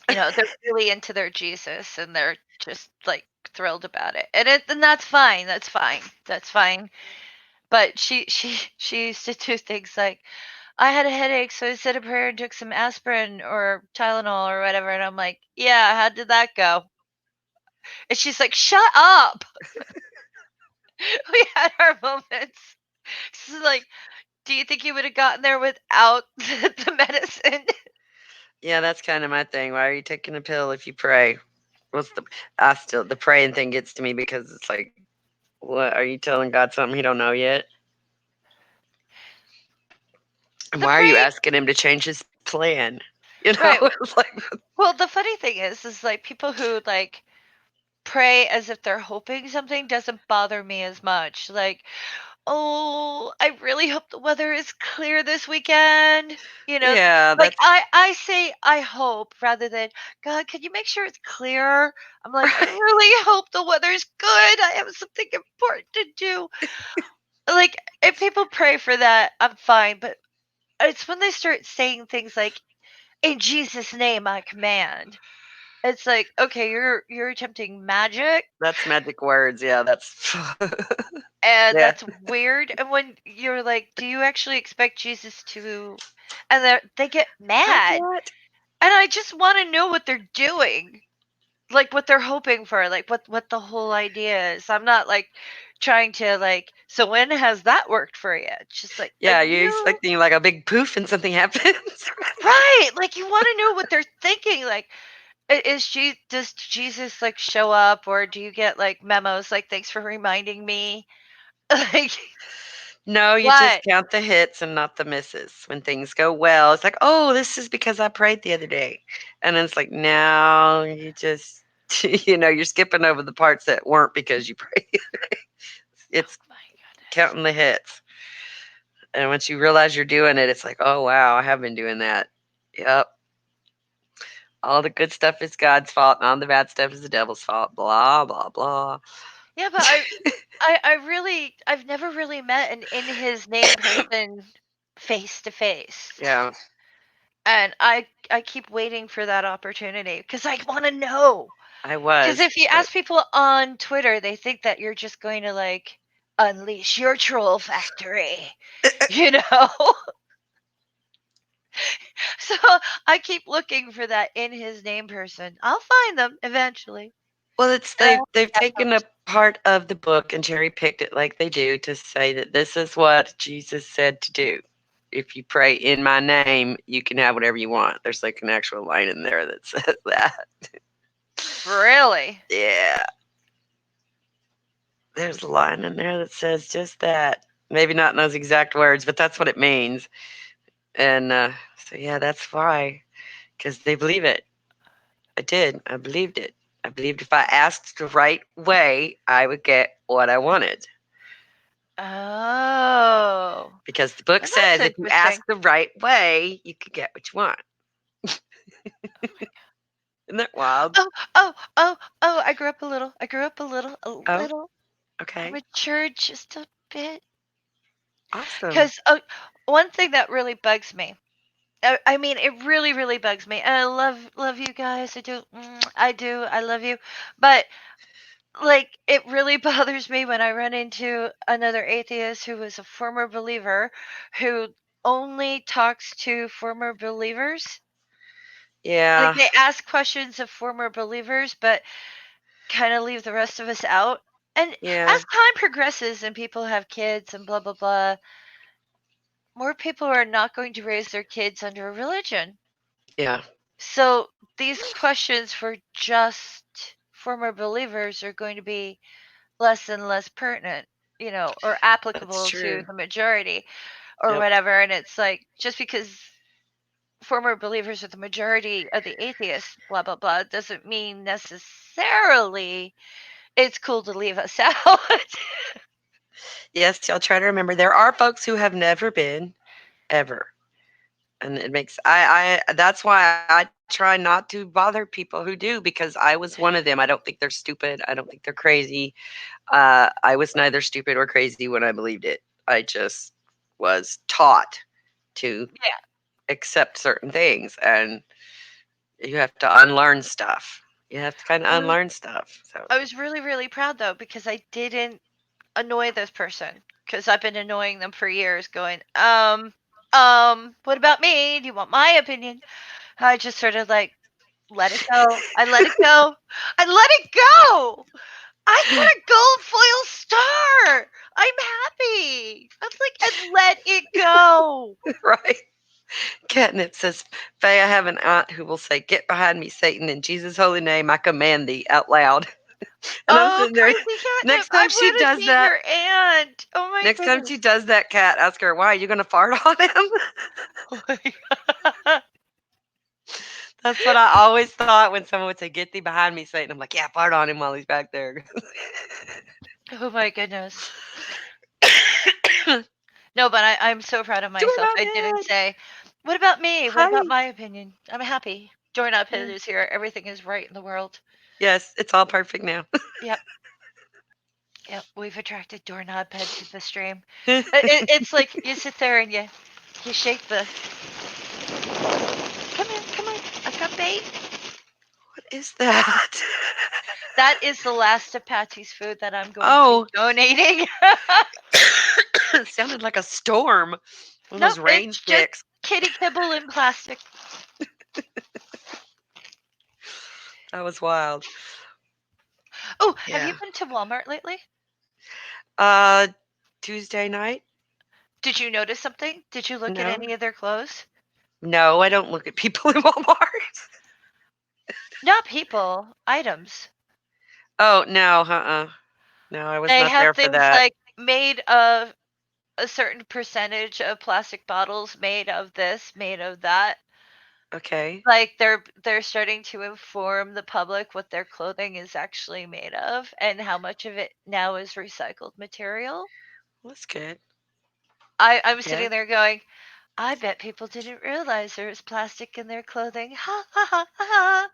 They're really into their Jesus, and they're just like thrilled about it. And that's fine. That's fine. That's fine. But she used to do things like, I had a headache, so I said a prayer and took some aspirin or Tylenol or whatever. And I'm like, yeah, how did that go? And she's like, shut up. We had our moments. She's like, do you think you would have gotten there without the medicine? Yeah, that's kind of my thing. Why are you taking a pill if you pray? What's the praying thing gets to me because it's like, what are you telling God something he don't know yet? And The why are you praying, asking him to change his plan? You know, right. it's like, Well, the funny thing is like people who like pray as if they're hoping something doesn't bother me as much. Like, oh, I really hope the weather is clear this weekend. yeah, Like that's I say I hope rather than, God, can you make sure it's clear? I'm like, I really hope the weather's good. I have something important to do. Like, if people pray for that, I'm fine. But it's when they start saying things like, in Jesus' name I command. It's like, okay, you're attempting magic, that's magic words. Yeah, that's and yeah. that's weird. And when you're like, do you actually expect Jesus to, and they get Have mad. what? And I just want to know what they're doing, like what they're hoping for, like what the whole idea is. I'm not like trying to like. So when has that worked for you? It's just like, Yeah, you're you expecting like a big poof and something happens. right. Like you want to know what they're thinking. Like, does Jesus like show up, or do you get like memos like, thanks for reminding me? Like No, you just what? count the hits and not the misses. When things go well, it's like, oh, this is because I prayed the other day. And then it's like, no, you just, you're skipping over the parts that weren't because you prayed. Oh It's my goodness. counting the hits. And once you realize you're doing it, it's like, oh, wow, I have been doing that. Yep. All the good stuff is God's fault, and all the bad stuff is the devil's fault. Blah, blah, blah. Yeah, but I've never really met an in his name person face to face. Yeah, And I keep waiting for that opportunity because I want to know. I Because was. if you But ask people on Twitter, they think that you're just going to like unleash your troll factory, you know? So I keep looking for that in his name person. I'll find them eventually. well, it's And I they've have taken a hopes. part of the book and cherry picked it like they do to say that this is what Jesus said to do. If you pray in my name, you can have whatever you want. There's like an actual line in there that says that. Really? Yeah, there's a line in there that says just that. Maybe not in those exact words, but that's what it means. And so, yeah, that's why, because they believe it. I did. I believed it. I believed if I asked the right way, I would get what I wanted. Oh. Because the book Well, that's says if you ask interesting. the right way, you could get what you want. Oh my Isn't that wild? God. Oh, I grew up a little. I grew up a Oh, little. I okay. matured just a bit. Awesome. Because one thing that really bugs me, I mean, it really, really bugs me. And I love you guys. I do. I do. I love you. But like, it really bothers me when I run into another atheist who was a former believer who only talks to former believers. Like Yeah. they ask questions of former believers, but kind of leave the rest of us out. And Yeah. as time progresses and people have kids and blah blah blah, more people are not going to raise their kids under a religion. Yeah. So these questions for just former believers are going to be less and less pertinent, or That's applicable to true. the majority or Yep. whatever. And it's like, just because former believers are the majority of the atheists, blah, blah, blah, doesn't mean necessarily it's cool to leave us out. Yes, y'all try to remember there are folks who have never been ever. And it makes I that's why I try not to bother people who do because I was one of them. I don't think they're stupid. I don't think they're crazy. I was neither stupid or crazy when I believed it. I just was taught to Yeah. accept certain things, and you have to unlearn stuff. You have to kind of I was, unlearn stuff. So I was really, really proud though, because I didn't annoy this person, because I've been annoying them for years going, what about me? Do you want my opinion? I just sort of like let it go. I let it go. I let it go. I got a gold foil star. I'm happy. I was like, and let it go. right. Catnip says, Faye, I have an aunt who will say, "Get behind me, Satan, in Jesus' holy name, I command thee," out loud. And I'm Oh, sitting there. crazy catnip. Next I time she want to does be that, your aunt. Oh my next time she goodness. does that, Cat, ask her, "Why are you gonna fart on him?" Oh my God. That's what I always thought when someone would say, "Get thee behind me, Satan." I'm like, "Yeah, fart on him while he's back there." Oh my goodness. No, but I'm so proud of myself. Doorknob I didn't head. say, what about me? What about Hi. my opinion? I'm happy. Doorknob head Yeah. is here. Everything is right in the world. Yes, it's all perfect now. Yep. Yep. We've attracted doorknob head to the stream. It's like you sit there and you shake the. Come here, come on. I've got bait. What is that? That is the last of Patsy's food that I'm going to be Oh, donating. it sounded like a storm. One of Nope, those rain it's just sticks. kitty kibble in plastic. That was wild. Oh, have you Yeah. been to Walmart lately? Uh, Tuesday night? Did you notice something? Did you look at No. any of their clothes? No, I don't look at people in Walmart. Not people, items. Oh, no, no, I was They not have there for things that. like made of a certain percentage of plastic bottles, made of this, made of that. Okay. Like they're starting to inform the public what their clothing is actually made of and how much of it now is recycled material. Well, that's good. I'm Yeah. sitting there going, I bet people didn't realize there was plastic in their clothing. Ha ha ha ha ha.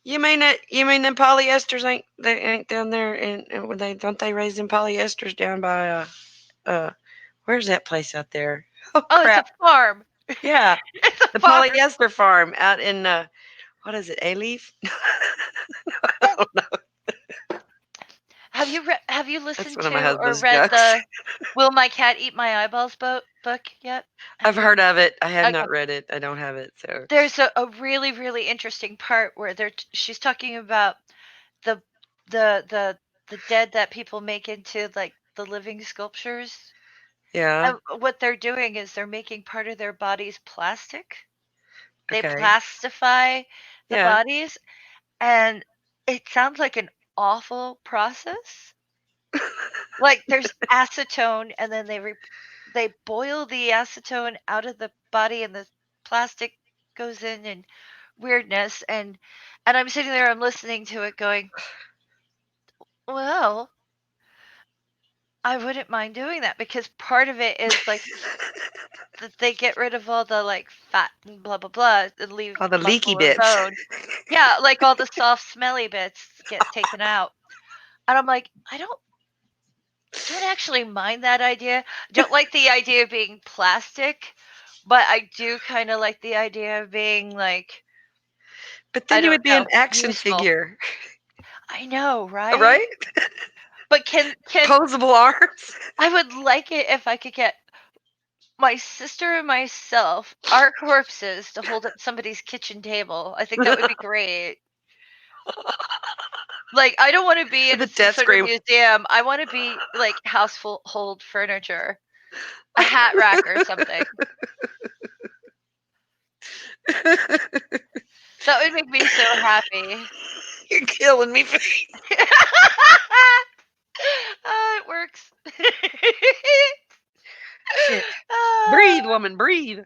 You mean them polyesters they ain't down there and when they don't they raise them polyesters down by where's that place out there? Oh Oh, it's a crap. farm. Yeah. It's a The farm. polyester farm out in what is it, A Leaf? I don't know. Have you That's listened one of my to or husband's read jokes. the Will My Cat Eat My Eyeballs book yet? I've Have you? heard of it. I have Okay. not read it. I don't have it, so There's a really really interesting part where she's talking about the the the the dead that people make into like the living sculptures. yeah. And what they're doing is they're making part of their bodies plastic. They Okay. plastify the Yeah. bodies, and it sounds like an awful process. Like there's acetone, and then they boil the acetone out of the body, and the plastic goes in, and weirdness, and I'm sitting there, I'm listening to it, going, well, I wouldn't mind doing that because part of it is like that they get rid of all the like fat and blah blah blah and leave All the leaky muscle and bits. bone. Yeah, like all the soft smelly bits get taken out. And I'm like, I don't actually mind that idea. Don't like the idea of being plastic, but I do kind of like the idea of being like, But I then you don't would be an know, action useful. figure, I know, right? right? But can Posable arms. I would like it if I could get my sister and myself, our corpses to hold up somebody's kitchen table. I think that would be great. Like, I don't want to be in The some death sort of scream. museum. I want to be like household furniture, a hat rack or something. That would make me so happy. You're killing me. It works. Shit. Breathe, woman, breathe.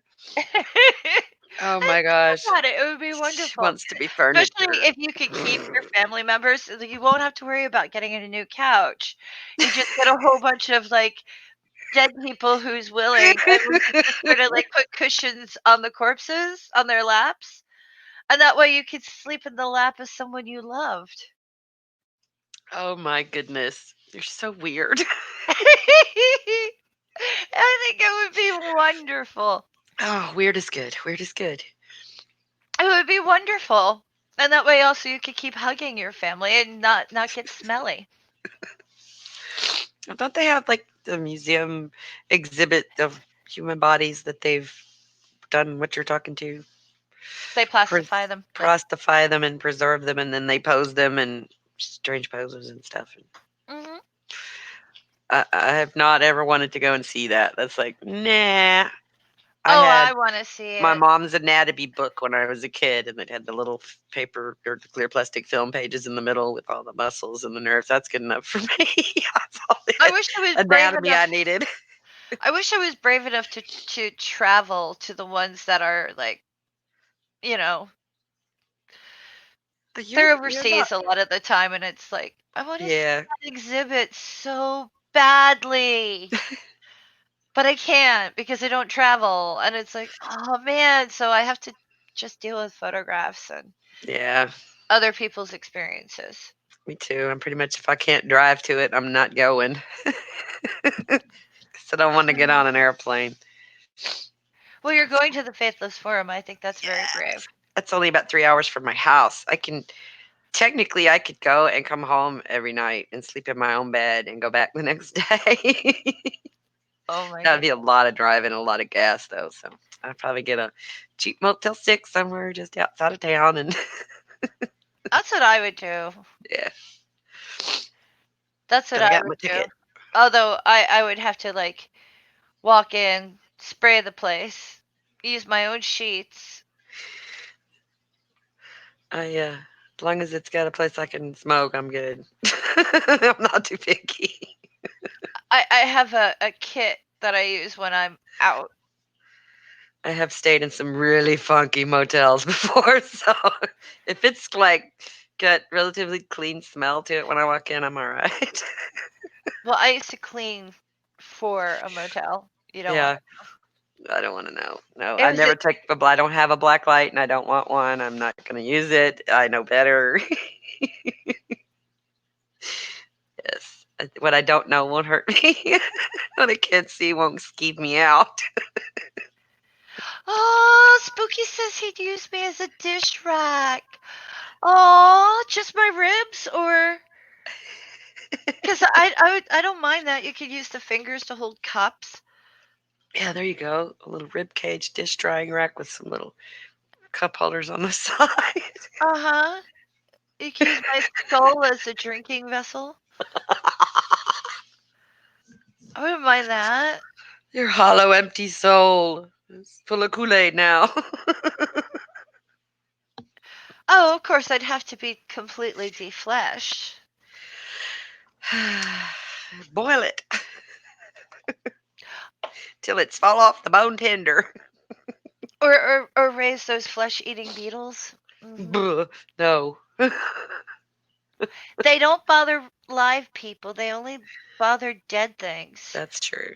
Oh my gosh. About it. It would be She wonderful. wants to be Especially furniture. if you could keep your family members, so that you won't have to worry about getting a new couch. You just get a whole bunch of like dead people who's willing, and we could just sort of like put cushions on the corpses on their laps, and that way you could sleep in the lap of someone you loved. Oh my goodness. You're so weird. I think it would be wonderful. Oh, weird is good. Weird is good. It would be wonderful. And that way also you could keep hugging your family and not get smelly. Don't they have like the museum exhibit of human bodies that they've done what you're talking to? They plastify them. Yeah. Plastify them and preserve them, and then they pose them in strange poses and stuff. Hmm. I have not ever wanted to go and see that. That's like, nah. I Oh, I had want to see my it. mom's anatomy book when I was a kid, and it had the little paper or the clear plastic film pages in the middle with all the muscles and the nerves. That's good enough for me. That's all the I wish I was brave anatomy I enough. needed. I wish I was brave enough to travel to the ones that are like, you know, But they're you're not. overseas a lot of the time, and it's like I want to see Yeah. that exhibit so badly. But I can't because I don't travel, and it's like, oh man, so I have to just deal with photographs and Yeah. other people's experiences. Me too. I'm pretty much if I can't drive to it, I'm not going. 'Cause I don't want to get on an airplane. Well, you're going to the Faithless Forum. I think that's very Yeah. brave. That's only about 3 hours from my house. I can technically I could go and come home every night and sleep in my own bed and go back the next day. Oh my That'd be a goodness. lot of driving, a lot of gas though. So I'd probably get a cheap Motel 6 somewhere just outside of town and That's what I would do. yeah. That's what But I I got would my do. ticket. Although I would have to like walk in, spray the place, use my own sheets. As long as it's got a place I can smoke, I'm good. I'm not too picky. I have a kit that I use when I'm out. I have stayed in some really funky motels before, so if it's like got relatively clean smell to it when I walk in, I'm all right. Well, I used to clean for a motel. You don't want Yeah, I don't want to know. No, it I was a, never take the. I don't have a black light, and I don't want one. I'm not going to use it. I know better. Yes, what I don't know won't hurt me. What I can't see won't skeeve me out. Oh, Spooky says he'd use me as a dish rack. Oh, just my ribs, or because I don't mind that. You could use the fingers to hold cups. Yeah, there you go. A little rib cage dish drying rack with some little cup holders on the side. Uh huh. You could use my skull as a drinking vessel. I wouldn't mind that. Your hollow, empty soul is full of Kool-Aid now. Oh, of course, I'd have to be completely defleshed. Boil it till it's fall off the bone tender. Or raise those flesh-eating beetles. Buh, no. They don't bother live people. They only bother dead things. That's true.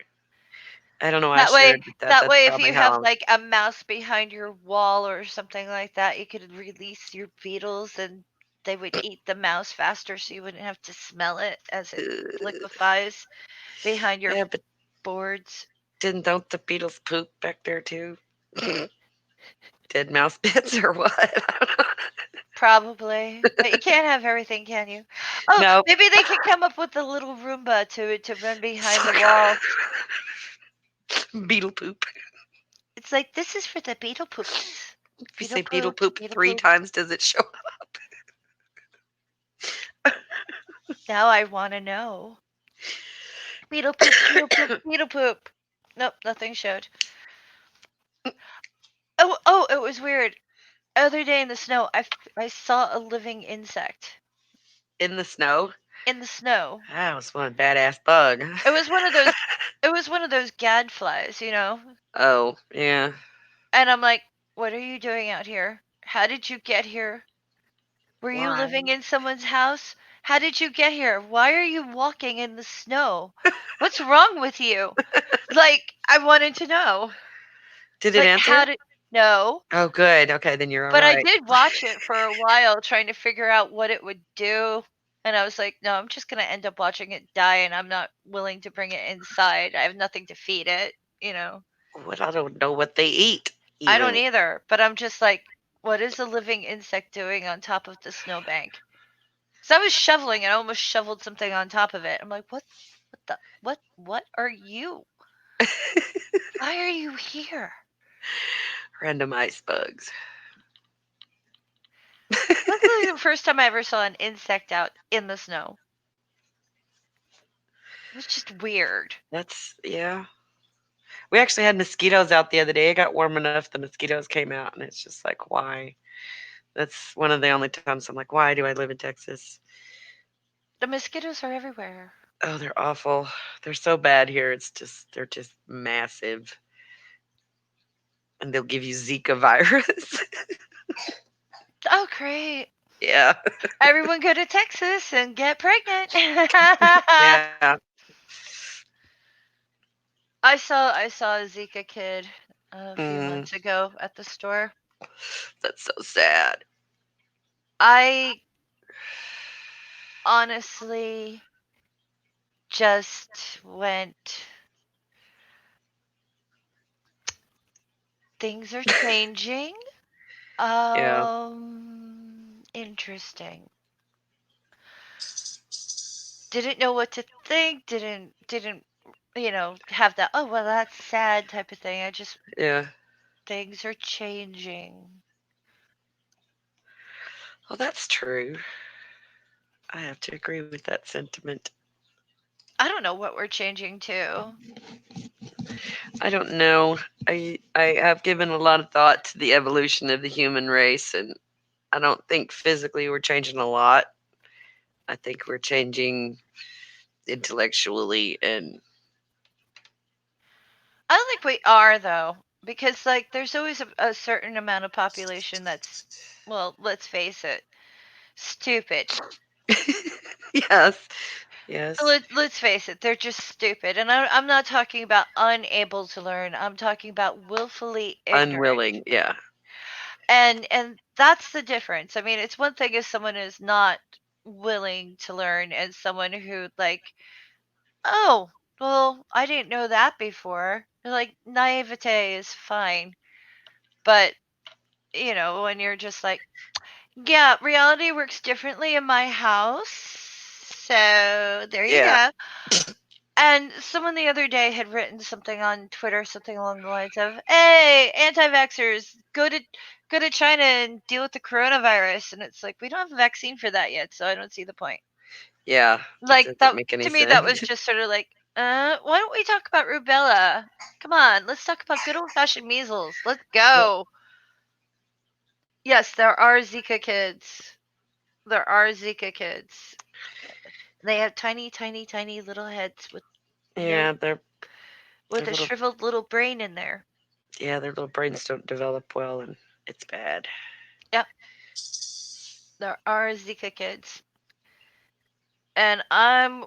I don't know why I That way, shared that. that That's way, if probably you have how. like a mouse behind your wall or something like that, you could release your beetles and they would eat the mouse faster, so you wouldn't have to smell it as it liquefies behind your Yeah, but boards. don't the beetles poop back there too? Dead mouse bits or what? I don't know. Probably, but you can't have everything, can you? Oh, No. maybe they could come up with a little Roomba to run behind the wall. Beetle poop. It's like, this is for the beetle poops. If you Beetle say beetle poops, poop beetle 3 poops. times, does it show up? Now I want to know. Beetle poop, beetle poop, beetle poop. Nope, nothing showed. Oh, it was weird. Other day in the snow, I saw a living insect In the snow? in the snow. That was one badass bug. It was one of those. It was one of those gadflies, you know. Oh, yeah. And I'm like, what are you doing out here? How did you get here? Were you Why? living in someone's house? How did you get here? Why are you walking in the snow? What's wrong with you? Like, I wanted to know. Did it Like, answer? how did. No. Oh, good. Okay, then you're all But I right. did watch it for a while trying to figure out what it would do. And I was like, no, I'm just going to end up watching it die, and I'm not willing to bring it inside. I have nothing to feed it, you know. What? I don't know what they eat, I don't even. either, but I'm just like, what is a living insect doing on top of the snowbank? So I was shoveling and I almost shoveled something on top of it. I'm like, what are you? Why are you here? Random ice bugs. That's like the first time I ever saw an insect out in the snow. It was just weird. That's, yeah. We actually had mosquitoes out the other day. It got warm enough, the mosquitoes came out, and it's just like, why? That's one of the only times I'm like, why do I live in Texas? The mosquitoes are everywhere. Oh, they're awful. They're so bad here. They're just massive. And they'll give you Zika virus. Oh, great. Yeah. Everyone go to Texas and get pregnant. Yeah. I saw a Zika kid a few Mm, months ago at the store. that's so sad. I honestly just went, things are changing. Yeah. Interesting. Didn't know what to think, didn't have that, oh well, that's sad type of thing. I just, Yeah. things are changing. Well, that's true. I have to agree with that sentiment. I don't know what we're changing to. I don't know. I have given a lot of thought to the evolution of the human race, and I don't think physically we're changing a lot. I think we're changing intellectually and I don't think we are, though, because like there's always a certain amount of population that's, well, let's face it, stupid. yes, yes, Let's face it, they're just stupid. And I'm not talking about unable to learn. I'm talking about willfully ignorant. unwilling. Yeah, And that's the difference. I mean, it's one thing if someone is not willing to learn, and someone who like, oh, well, I didn't know that before. Like, naivete is fine. But, when you're just like, yeah, reality works differently in my house. So there you yeah, go. And someone the other day had written something on Twitter, something along the lines of, "Hey, anti-vaxxers, go to China and deal with the coronavirus." And it's like, we don't have a vaccine for that yet, so I don't see the point. yeah. That Like, doesn't that make any to me, that was sense. just sort of like, why don't we talk about rubella? Come on, let's talk about good old-fashioned measles. Let's Well, go. Yes, there are Zika kids. There are Zika kids. They have tiny, tiny, tiny little heads with no yeah, their with a little shriveled little brain in there. their little brains don't develop well, and it's bad. Yep, there are Zika kids. And I'm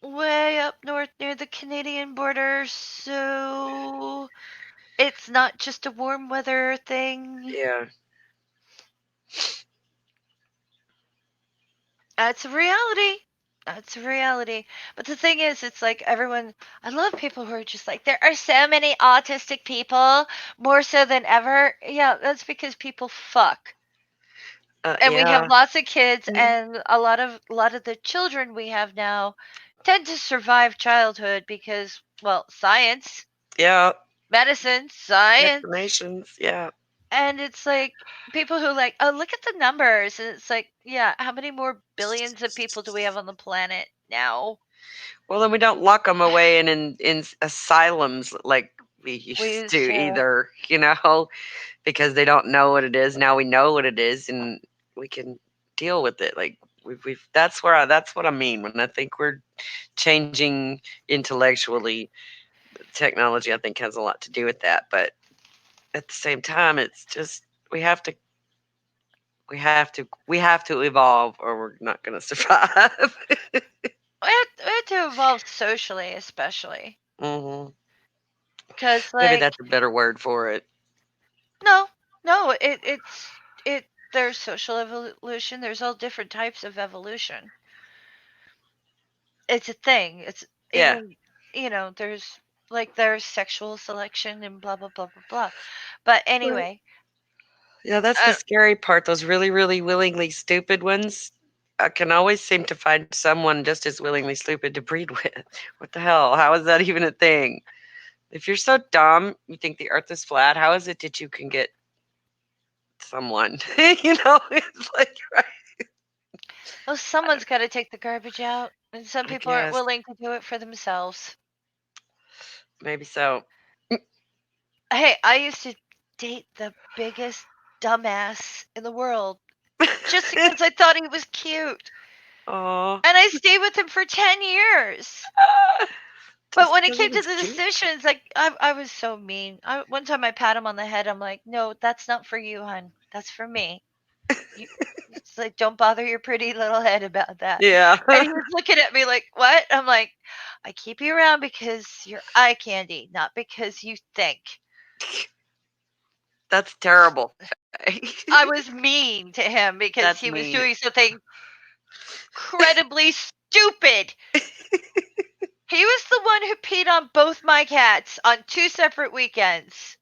way up north near the Canadian border, so it's not just a warm weather thing. Yeah, That's a reality. That's a reality. But the thing is, it's like everyone, I love people who are just like, there are so many autistic people, more so than ever. Yeah, that's because people fuck. And we have yeah, lots of kids, mm, and a lot of the children we have now tend to survive childhood because, well, science. Yeah. medicine, science. Vaccinations. Yeah. And it's like people who like, oh, look at the numbers. And it's like, yeah, how many more billions of people do we have on the planet now? Well, then we don't lock them away in asylums like we We used to used to. either, because they don't know what it is. Now we know what it is, and we can deal with it. Like we've that's what I mean when I think we're changing intellectually. Technology, I think, has a lot to do with that, but at the same time, it's just we have to we have to evolve, or we're not going to survive. We had to evolve socially, especially. hmm Because, Maybe like, that's a better word for it. no, no, there's social evolution. There's all different types of evolution. It's a thing. It's Yeah. even, there's sexual selection and blah, blah, blah, blah, blah. But Right. anyway, Yeah, that's the I, scary part. Those really, really willingly stupid ones. I can always seem to find someone just as willingly stupid to breed with. What the hell? How is that even a thing? If you're so dumb, you think the earth is flat, how is it that you can get someone? It's like, right? well, I don't someone's got to take the garbage out. And some I people aren't guess. willing to do it for themselves. Maybe so. Hey, I used to date the biggest dumbass in the world just because I thought he was cute. Oh, And I stayed with him for 10 years. But just when it because he came to was the cute? decisions, like, I was so mean. One time I pat him on the head. I'm like, no, that's not for you, hon. That's for me. You, it's like, don't bother your pretty little head about that. Yeah. And he was looking at me like, what? I'm like, I keep you around because you're eye candy, not because you think. That's terrible. I was mean to him because That's he was mean. doing something incredibly stupid. He was the one who peed on both my cats on 2 separate weekends.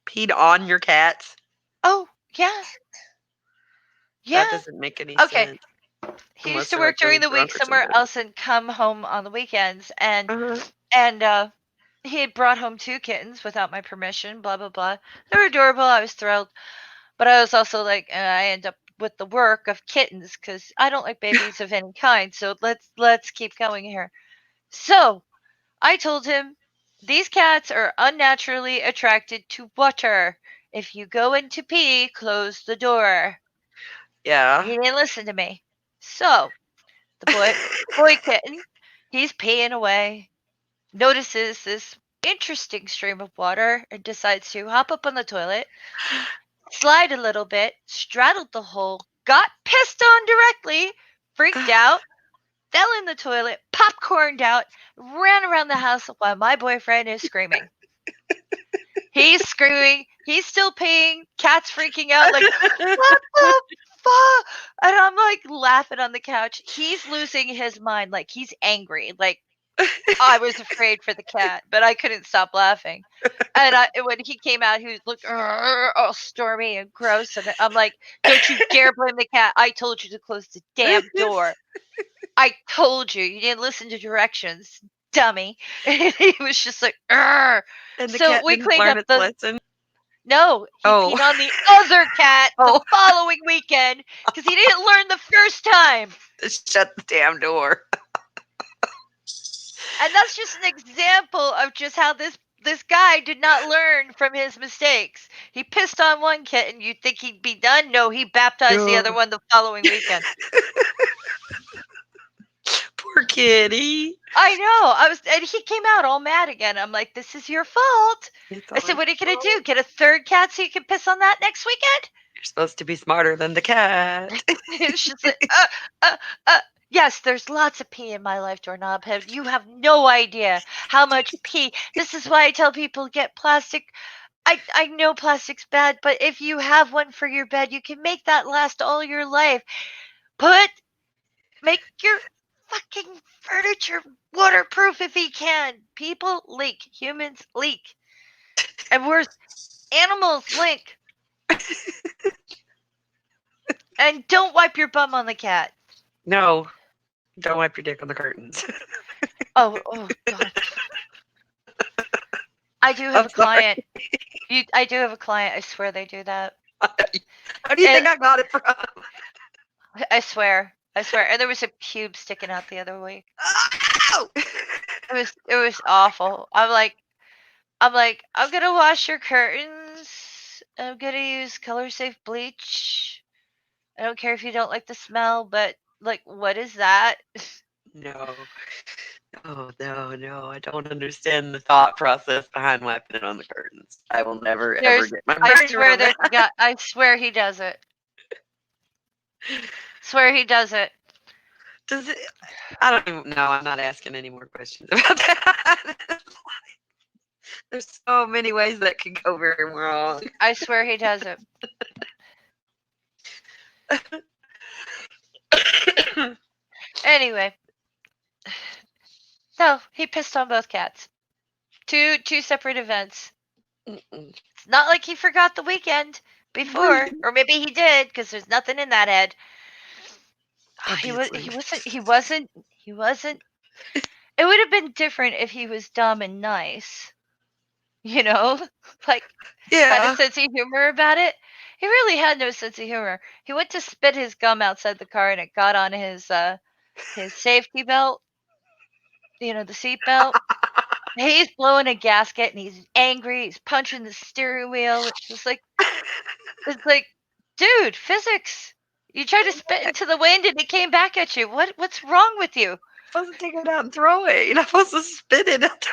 Peed on your cats? Oh, yeah. That Yeah. doesn't make any Okay. sense. He used Unless to they're work like during really the week drunk or somewhere something. else and come home on the weekends, and Uh-huh. and uh he had brought home 2 kittens without my permission, blah blah blah. They were adorable. I was thrilled. But I was also like, I end up with the work of kittens cuz I don't like babies of any kind. So let's keep going here. So, I told him these cats are unnaturally attracted to water. If you go in to pee, close the door. Yeah. He didn't listen to me. So, the boy kitten, he's peeing away, notices this interesting stream of water and decides to hop up on the toilet, slide a little bit, straddled the hole, got pissed on directly, freaked out, fell in the toilet, popcorned out, ran around the house while my boyfriend is screaming. He's screaming, he's still peeing, cat's freaking out, like, what the fuck? And I'm like laughing on the couch. He's losing his mind, like he's angry. Like I was afraid for the cat, but I couldn't stop laughing. And when he came out, he was looking all stormy and gross. And I'm like, don't you dare blame the cat. I told you to close the damn door. I told you. You didn't listen to directions, dummy. And he was just like, "Arr." And the So cat we didn't cleaned learn up its the. lesson? No, he Oh. peed on the other cat the Oh. following weekend because he didn't learn the first time. Just shut the damn door. And that's just an example of just how this guy did not learn from his mistakes. He pissed on one kitten. You'd think he'd be done. No, he baptized the Yeah. other one the following weekend. Poor kitty. I know. And he came out all mad again. I'm like, this is your fault. It's I all said, your what are you gonna do? fault. Get a third cat so you can piss on that next weekend? You're supposed to be smarter than the cat. It's just like, yes, there's lots of pee in my life, doorknob. You have no idea how much pee. This is why I tell people get plastic. I know plastic's bad, but if you have one for your bed, you can make that last all your life. Make your fucking furniture waterproof if you can. People leak. Humans leak. And worse, animals leak. And don't wipe your bum on the cat. No. Don't wipe your dick on the curtains. Oh God. I do have I'm a sorry. client. I do have a client. I swear they do that. How do you think And I got it from? I swear. I swear. And there was a pube sticking out the other week. Oh! It was awful. I'm like, I'm gonna wash your curtains. I'm gonna use color safe bleach. I don't care if you don't like the smell, but like, what is that? No. Oh, no, no. I don't understand the thought process behind wiping it on the curtains. I will never, ever There's, get my I brain swear around there's a that. guy. I swear he does it. Swear he does it. Does it? I don't even know. I'm not asking any more questions about that. There's so many ways that could go very wrong. I swear he does it. Anyway, no, he pissed on both cats. Two separate events. Mm-mm. It's not like he forgot the weekend before, or maybe he did because there's nothing in that head. He was he Obviously. wasn't he wasn't he wasn't. It would have been different if he was dumb and nice, you know, like had a Yeah. sense of humor about it. He really had no sense of humor. He went to spit his gum outside the car and it got on his safety belt, the seat belt. He's blowing a gasket and he's angry. He's punching the steering wheel. It's like, dude, physics. You tried to spit into the wind and it came back at you. What's wrong with you? Supposed to take it out and throw it. You're not supposed to spit it out the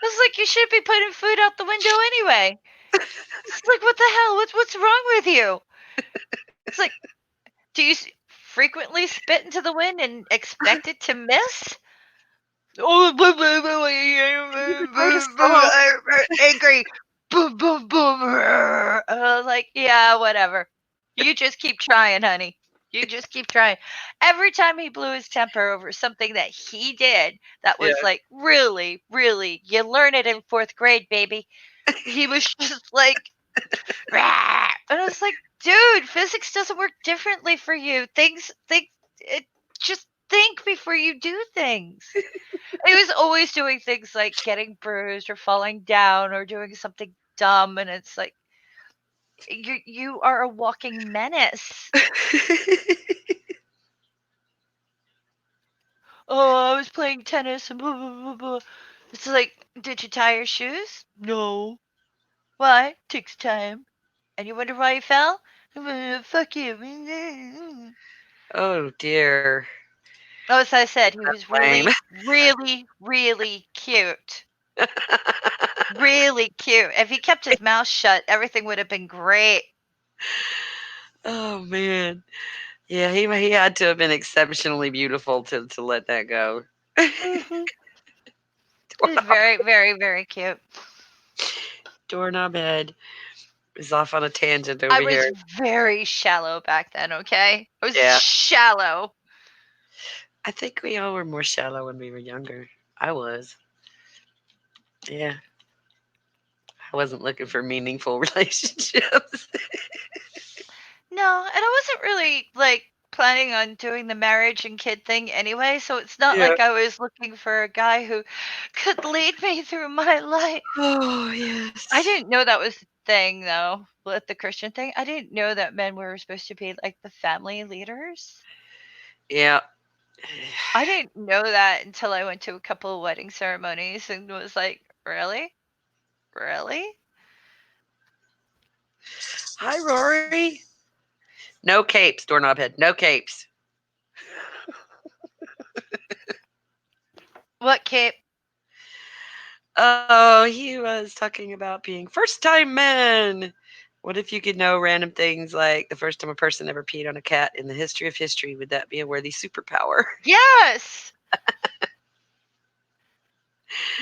It's like you should be putting food out the window anyway. It's like, what the hell? What's wrong with you? It's like, do you frequently spit into the wind and expect it to miss? Oh, window. So angry. Boom, boom, boom. I was like, yeah, whatever. You just keep trying, honey. You just keep trying. Every time he blew his temper over something that he did that yeah. was like, really, really, you learn it in fourth grade, baby. He was just like, "Rah!" And I was like, dude, physics doesn't work differently for you. Just think before you do things. He was always doing things like getting bruised or falling down or doing something dumb, and it's like you are a walking menace. Oh, I was playing tennis and blah, blah, blah, blah. It's like, did you tie your shoes? No. Why? Takes time. And you wonder why you fell? Fuck you. oh dear. Oh, as I said, he was Lame. really, really, really cute. Really cute. If he kept his mouth shut, everything would have been great. oh man. Yeah, he had to have been exceptionally beautiful to let that go. Hmm. He was very, very, very cute. Doorknob head is off on a tangent I over was here. very shallow back then, okay? I was Yeah. shallow. I think we all were more shallow when we were younger. I was. Yeah. I wasn't looking for meaningful relationships. No, and I wasn't really like planning on doing the marriage and kid thing anyway, so it's not yeah. like I was looking for a guy who could lead me through my life. Oh, I yes. didn't know that was the thing though, with the Christian thing. I didn't know that men were supposed to be like the family leaders. Yeah. I didn't know that until I went to a couple of wedding ceremonies and was like, really? Really? Hi, Rory. No capes, doorknob head. No capes. What, Kate? Oh, he was talking about being first time men. What if you could know random things like the first time a person ever peed on a cat in the history of history? Would that be a worthy superpower? Yes!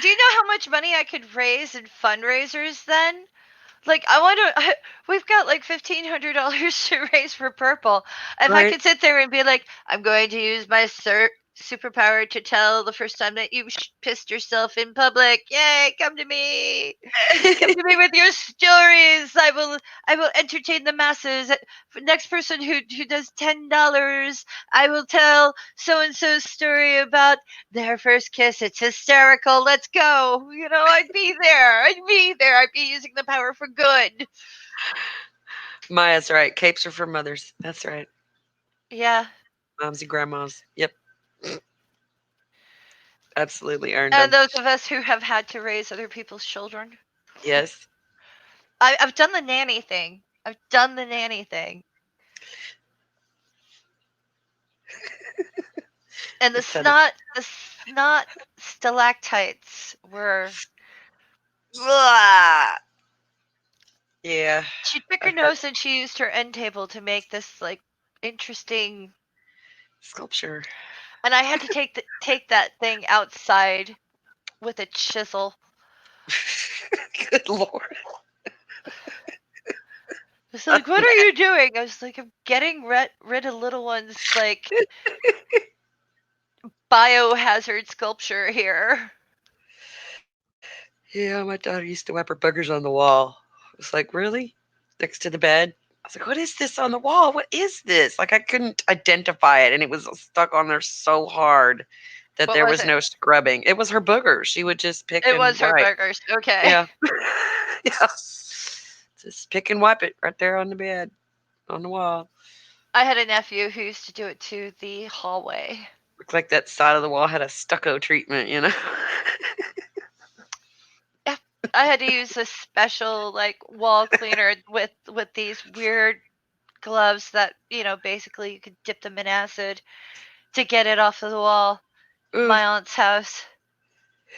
Do you know how much money I could raise in fundraisers then? Like, I wonder, we've got like $1,500 to raise for Purple. If I Right. could sit there and be like, I'm going to use my superpower to tell the first time that you pissed yourself in public. Yay, come to me. Come to me with your stories. I will entertain the masses. Next person who does $10, I will tell so and so's story about their first kiss. It's hysterical. Let's go. I'd be there. I'd be there. I'd be using the power for good. Maya's right. Capes are for mothers. That's right. Yeah. Moms and grandmas. Yep. Absolutely earned And them. those of us who have had to raise other people's children. Yes. I've done the nanny thing. I've done the nanny thing. And Just had to. the snot stalactites were. Blah! Yeah. She'd pick her I've had nose and she used her end table to make this like interesting. sculpture. And I had to take that thing outside with a chisel. Good Lord. It's like, what are you doing? I was like, I'm getting rid of little ones like biohazard sculpture here. Yeah, my daughter used to wipe her boogers on the wall. I was like, really? Next to the bed? I was like, what is this on the wall? What is this? Like, I couldn't identify it, and it was stuck on there so hard that What there was was it? no scrubbing. It was her boogers. She would just pick It and was her wipe. burgers. Okay. Yeah. Yeah. Just pick and wipe it right there on the bed, on the wall. I had a nephew who used to do it to the hallway. Looked like that side of the wall had a stucco treatment, you know? Yeah, I had to use a special like wall cleaner with these weird gloves that basically you could dip them in acid to get it off of the wall. Ooh. My aunt's house,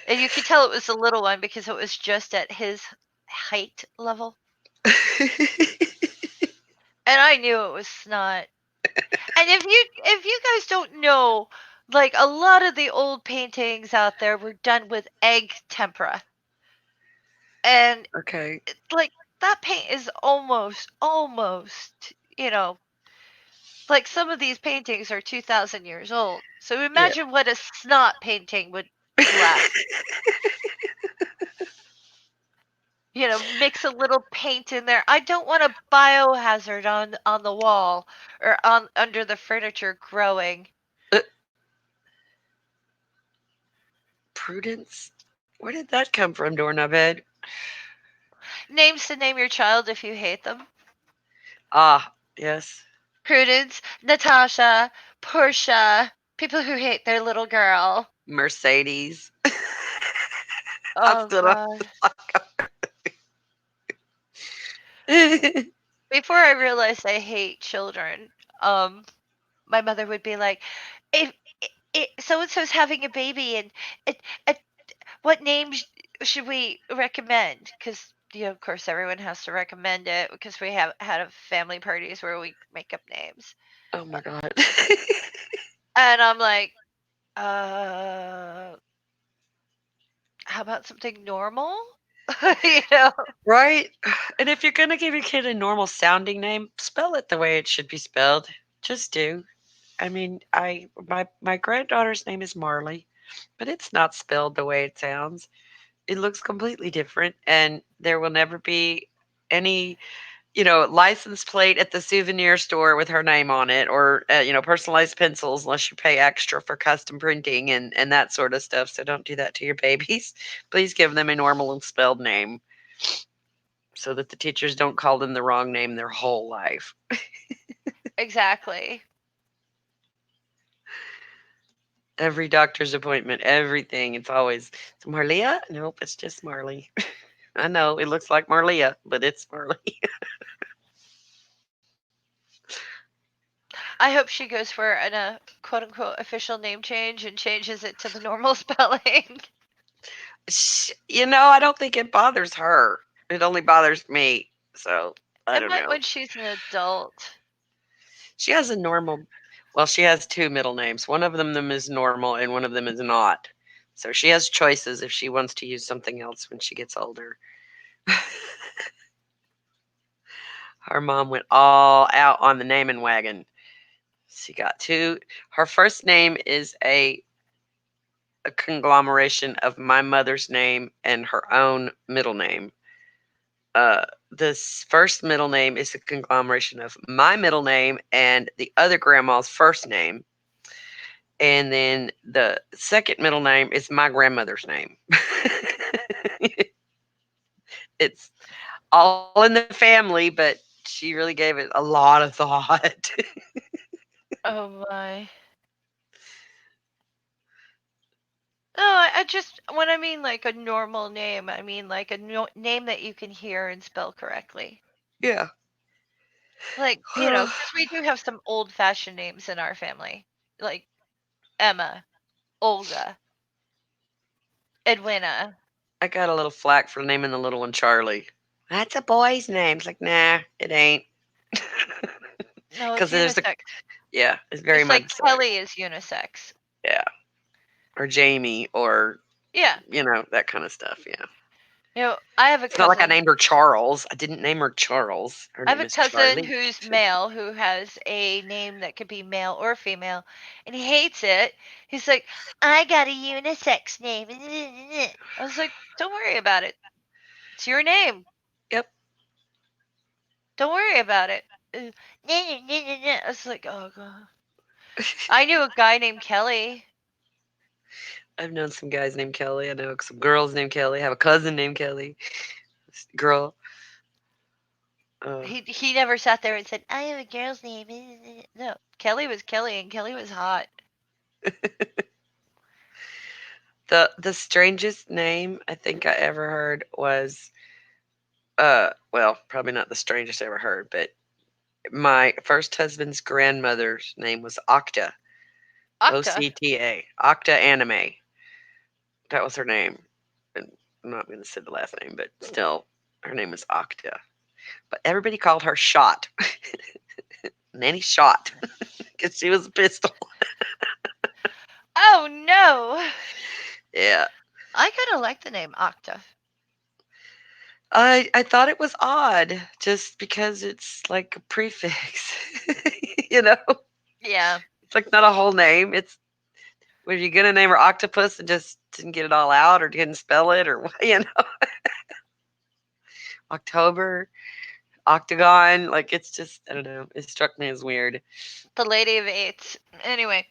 and you could tell it was a little one because it was just at his height level, and I knew it was snot. And if you guys don't know, like a lot of the old paintings out there were done with egg tempera. And Okay. like that paint is almost, like some of these paintings are 2000 years old. So Yeah. imagine what a snot painting would last. Mix a little paint in there. I don't want a biohazard on the wall or on under the furniture growing. Uh, Prudence? Where did that come from, Doorknob? Names to name your child if you hate them. Ah, yes. Prudence, Natasha, Portia, people who hate their little girl. Mercedes. I Oh stood up. god. Before I realized I hate children, my mother would be like, "If so and so's having a baby, and it, it, what name should we recommend?" Because of course, everyone has to recommend it because we have had a family parties where we make up names, Oh my God. and I'm like, uh, how about something normal? you know, Right? And if you're going to give your kid a normal sounding name, spell it the way it should be spelled. Just do. I mean, my granddaughter's name is Marley, but it's not spelled the way it sounds. It looks completely different, and there will never be any license plate at the souvenir store with her name on it, or personalized pencils, unless you pay extra for custom printing and that sort of stuff. So don't do that to your babies. Please give them a normal and spelled name so that the teachers don't call them the wrong name their whole life. exactly. Every doctor's appointment, everything. It's Marlia. Nope, it's just Marley. I know it looks like Marlia, but it's Marley. I hope she goes for a quote unquote official name change and changes it to the normal spelling. I don't think it bothers her. It only bothers me. So I It don't might know. when she's an adult. She has a normal, well, she has two middle names. One of them is normal and one of them is not. So she has choices if she wants to use something else when she gets older. Her mom went all out on the naming wagon. She got two. Her first name is a conglomeration of my mother's name and her own middle name. This first middle name is a conglomeration of my middle name and the other grandma's first name. And then the second middle name is my grandmother's name. It's all in the family, but she really gave it a lot of thought. Oh my. No, I just when I mean like a normal name, I mean like a name that you can hear and spell correctly. Yeah. Like, because we do have some old-fashioned names in our family, like Emma, Olga, Edwina. I got a little flack for naming the little one Charlie. That's a boy's name. It's like, nah, it ain't. No, it's Because there's a, unisex. yeah, it's very Just like much so. Kelly is unisex. Yeah. Or Jamie or, Yeah. that kind of stuff. Yeah. I have a It's not like I cousin. named her Charles. I didn't name her Charles. Her I have name a is cousin Charlie. who's male who has a name that could be male or female, and he hates it. He's like, I got a unisex name. I was like, don't worry about it. It's your name. Yep. Don't worry about it. I was like, oh god. I knew a guy named Kelly. I've known some guys named Kelly. I know some girls named Kelly. I have a cousin named Kelly. This girl. Uh, He never sat there and said, I have a girl's name. No, Kelly was Kelly, and Kelly was hot. the strangest name I think I ever heard was well, probably not the strangest I ever heard, but my first husband's grandmother's name was Octa. Octa. OCTA. Octa Anime. That was her name. And I'm not going to say the last name, but still, her name was Octa. But everybody called her Shot. Nanny Shot. Because she was a pistol. Oh no! Yeah. I kind of like the name Octa. I thought it was odd just because it's like a prefix. you know? Yeah. It's like not a whole name. It's were you gonna name her octopus and just didn't get it all out or didn't spell it or what, October, octagon, like it's just I don't know. It struck me as weird. The Lady of Eights. Anyway.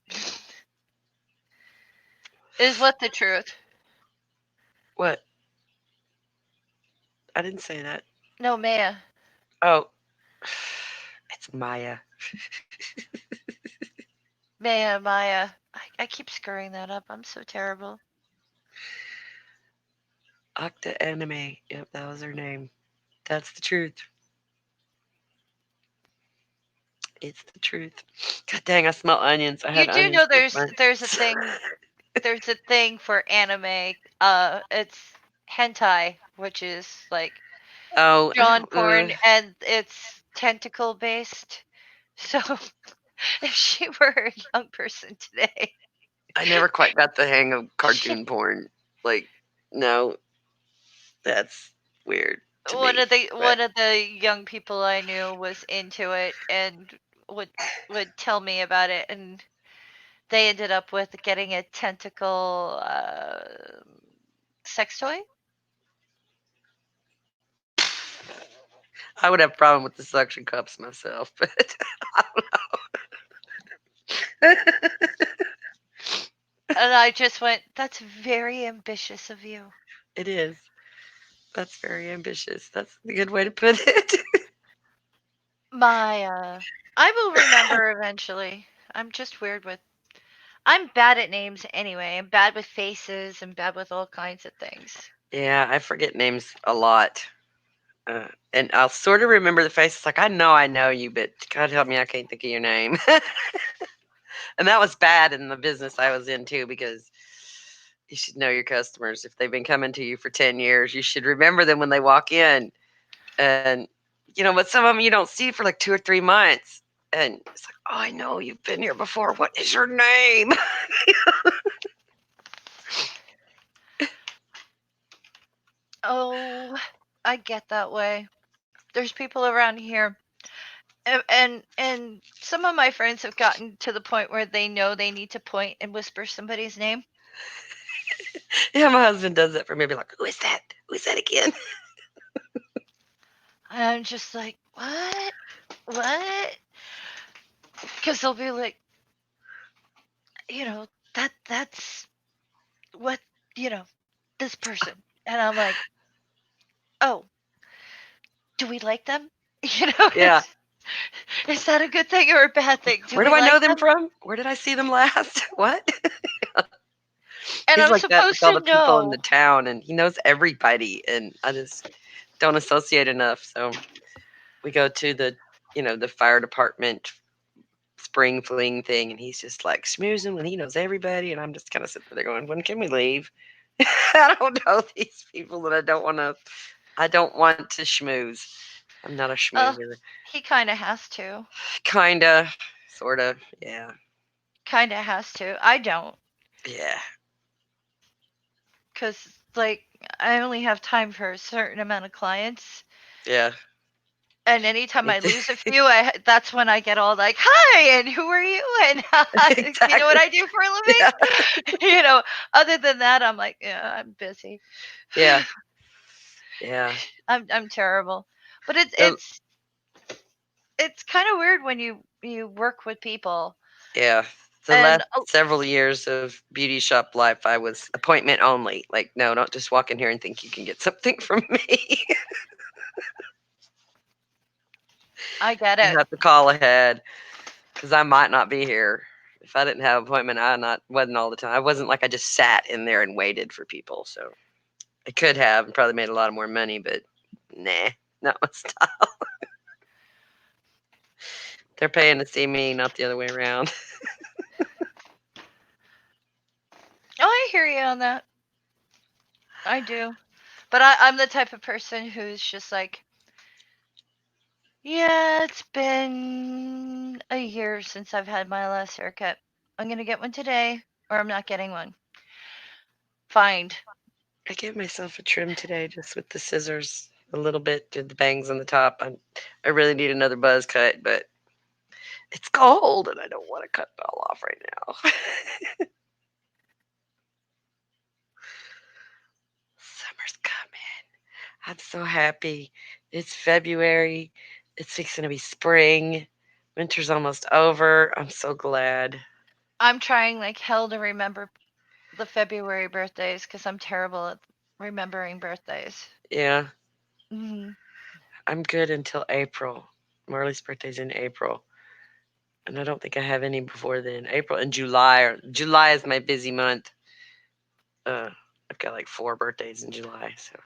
Is what the truth? What? I didn't say that. No, Maya. Oh, it's Maya. Maya. I keep screwing that up. I'm so terrible. Octa Anime. Yep, that was her name. That's the truth. It's the truth. God dang, I smell onions. I You had do onions know for there's a lunch. thing for anime. It's hentai, which is like Oh, I John don't. porn, and it's tentacle based. So if she were a young person today, I never quite got the hang of cartoon porn. Like, no, that's weird to me. But one of the young people I knew was into it and would would tell me about it, and they ended up with getting a tentacle sex toy. I would have a problem with the suction cups myself. But And I just went, that's very ambitious of you. it is. That's very ambitious. That's a good way to put it. My, I will remember eventually. I'm just weird with. I'm bad at names anyway. I'm bad with faces. I'm bad with all kinds of things. Yeah, I forget names a lot. And I'll sort of remember the faces. Like, I know you, but God help me, I can't think of your name. And that was bad in the business I was in too, because you should know your customers. If they've been coming to you for 10 years, you should remember them when they walk in. And, but some of them you don't see for like 2 or 3 months. And it's like, oh, I know you've been here before. What is your name? Oh, I get that way. There's people around here. And some of my friends have gotten to the point where they know they need to point and whisper somebody's name. Yeah, my husband does that for me. I'll be like, who is that? Who is that again? And I'm just like, what? What? Because they'll be like, you know, that's what, you know, this person. And I'm like, oh, do we like them? You know, Yeah. is that a good thing or a bad thing? Do Where do we I know like them them? from? Where did I see them last? What? And He's I'm like that with supposed all to the people in know. the town, and he knows everybody, and I just don't associate enough. So we go to the fire department spring fling thing, and he's just like schmoozing when he knows everybody, and I'm just kind of sitting there going, when can we leave? I don't know these people that I don't want to schmooze. I'm not a Uh, schmoozer. he kind of has to. Kinda, sorta, yeah, Kind of has to. I don't. yeah, Because, like, I only have time for a certain amount of clients. yeah. And anytime I It's- lose a few, that's when I get all like, "Hi, and who are you? And you know what exactly. I do for a Yeah, living?" You know. Other than that, I'm like, "Yeah, I'm busy. yeah, yeah. I'm terrible." But it's The it's it's kind of weird when you work with people Yeah, the last and oh, several years of beauty shop life, I was appointment only. Like, no, don't just walk in here and think you can get something from me. I get You it. have to call ahead because I might not be here. If I didn't have an appointment, I not wasn't all the time. I wasn't like I just sat in there and waited for people. So I could have and probably made a lot more money, but nah, not my style. They're paying to see me, not the other way around. Oh, I hear you on that. I do. But I'm the type of person who's just like, yeah, it's been a year since I've had my last haircut. I'm gonna get one today, or I'm not getting one. Find. I gave myself a trim today just with the scissors a little bit, did the bangs on the top. I really need another buzz cut, but it's cold and I don't want to cut it all off right now. Summer's coming. I'm so happy. It's February. It's fixing to be spring. Winter's almost over. I'm so glad. I'm trying like hell to remember the February birthdays because I'm terrible at remembering birthdays. Yeah, Hmm. I'm good until April. Marley's birthday's in April. And I don't think I have any before then. April and July. July is my busy month. Uh, I've got like 4 birthdays in July. So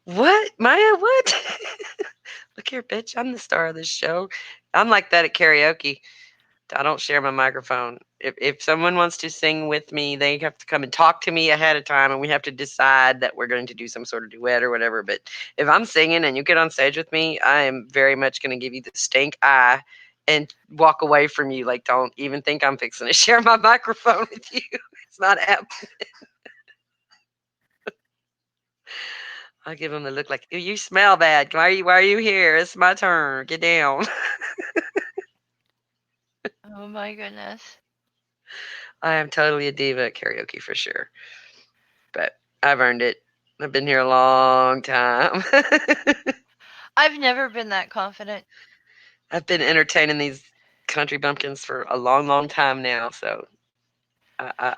what, Maya? What? Look here, bitch. I'm the star of this show. I'm like that at karaoke. I don't share my microphone. If someone wants to sing with me, they have to come and talk to me ahead of time, and we have to decide that we're going to do some sort of duet or whatever. But if I'm singing and you get on stage with me, I am very much going to give you the stink eye and walk away from you. Like, don't even think I'm fixing to share my microphone with you. It's not happening. I'll give them the look like, "Ew, you smell bad. Why are you here? It's my turn. Get down." Oh my goodness. I am totally a diva at karaoke for sure, but I've earned it. I've been here a long time. I've never been that confident. I've been entertaining these country bumpkins for a long, long time now, so I I,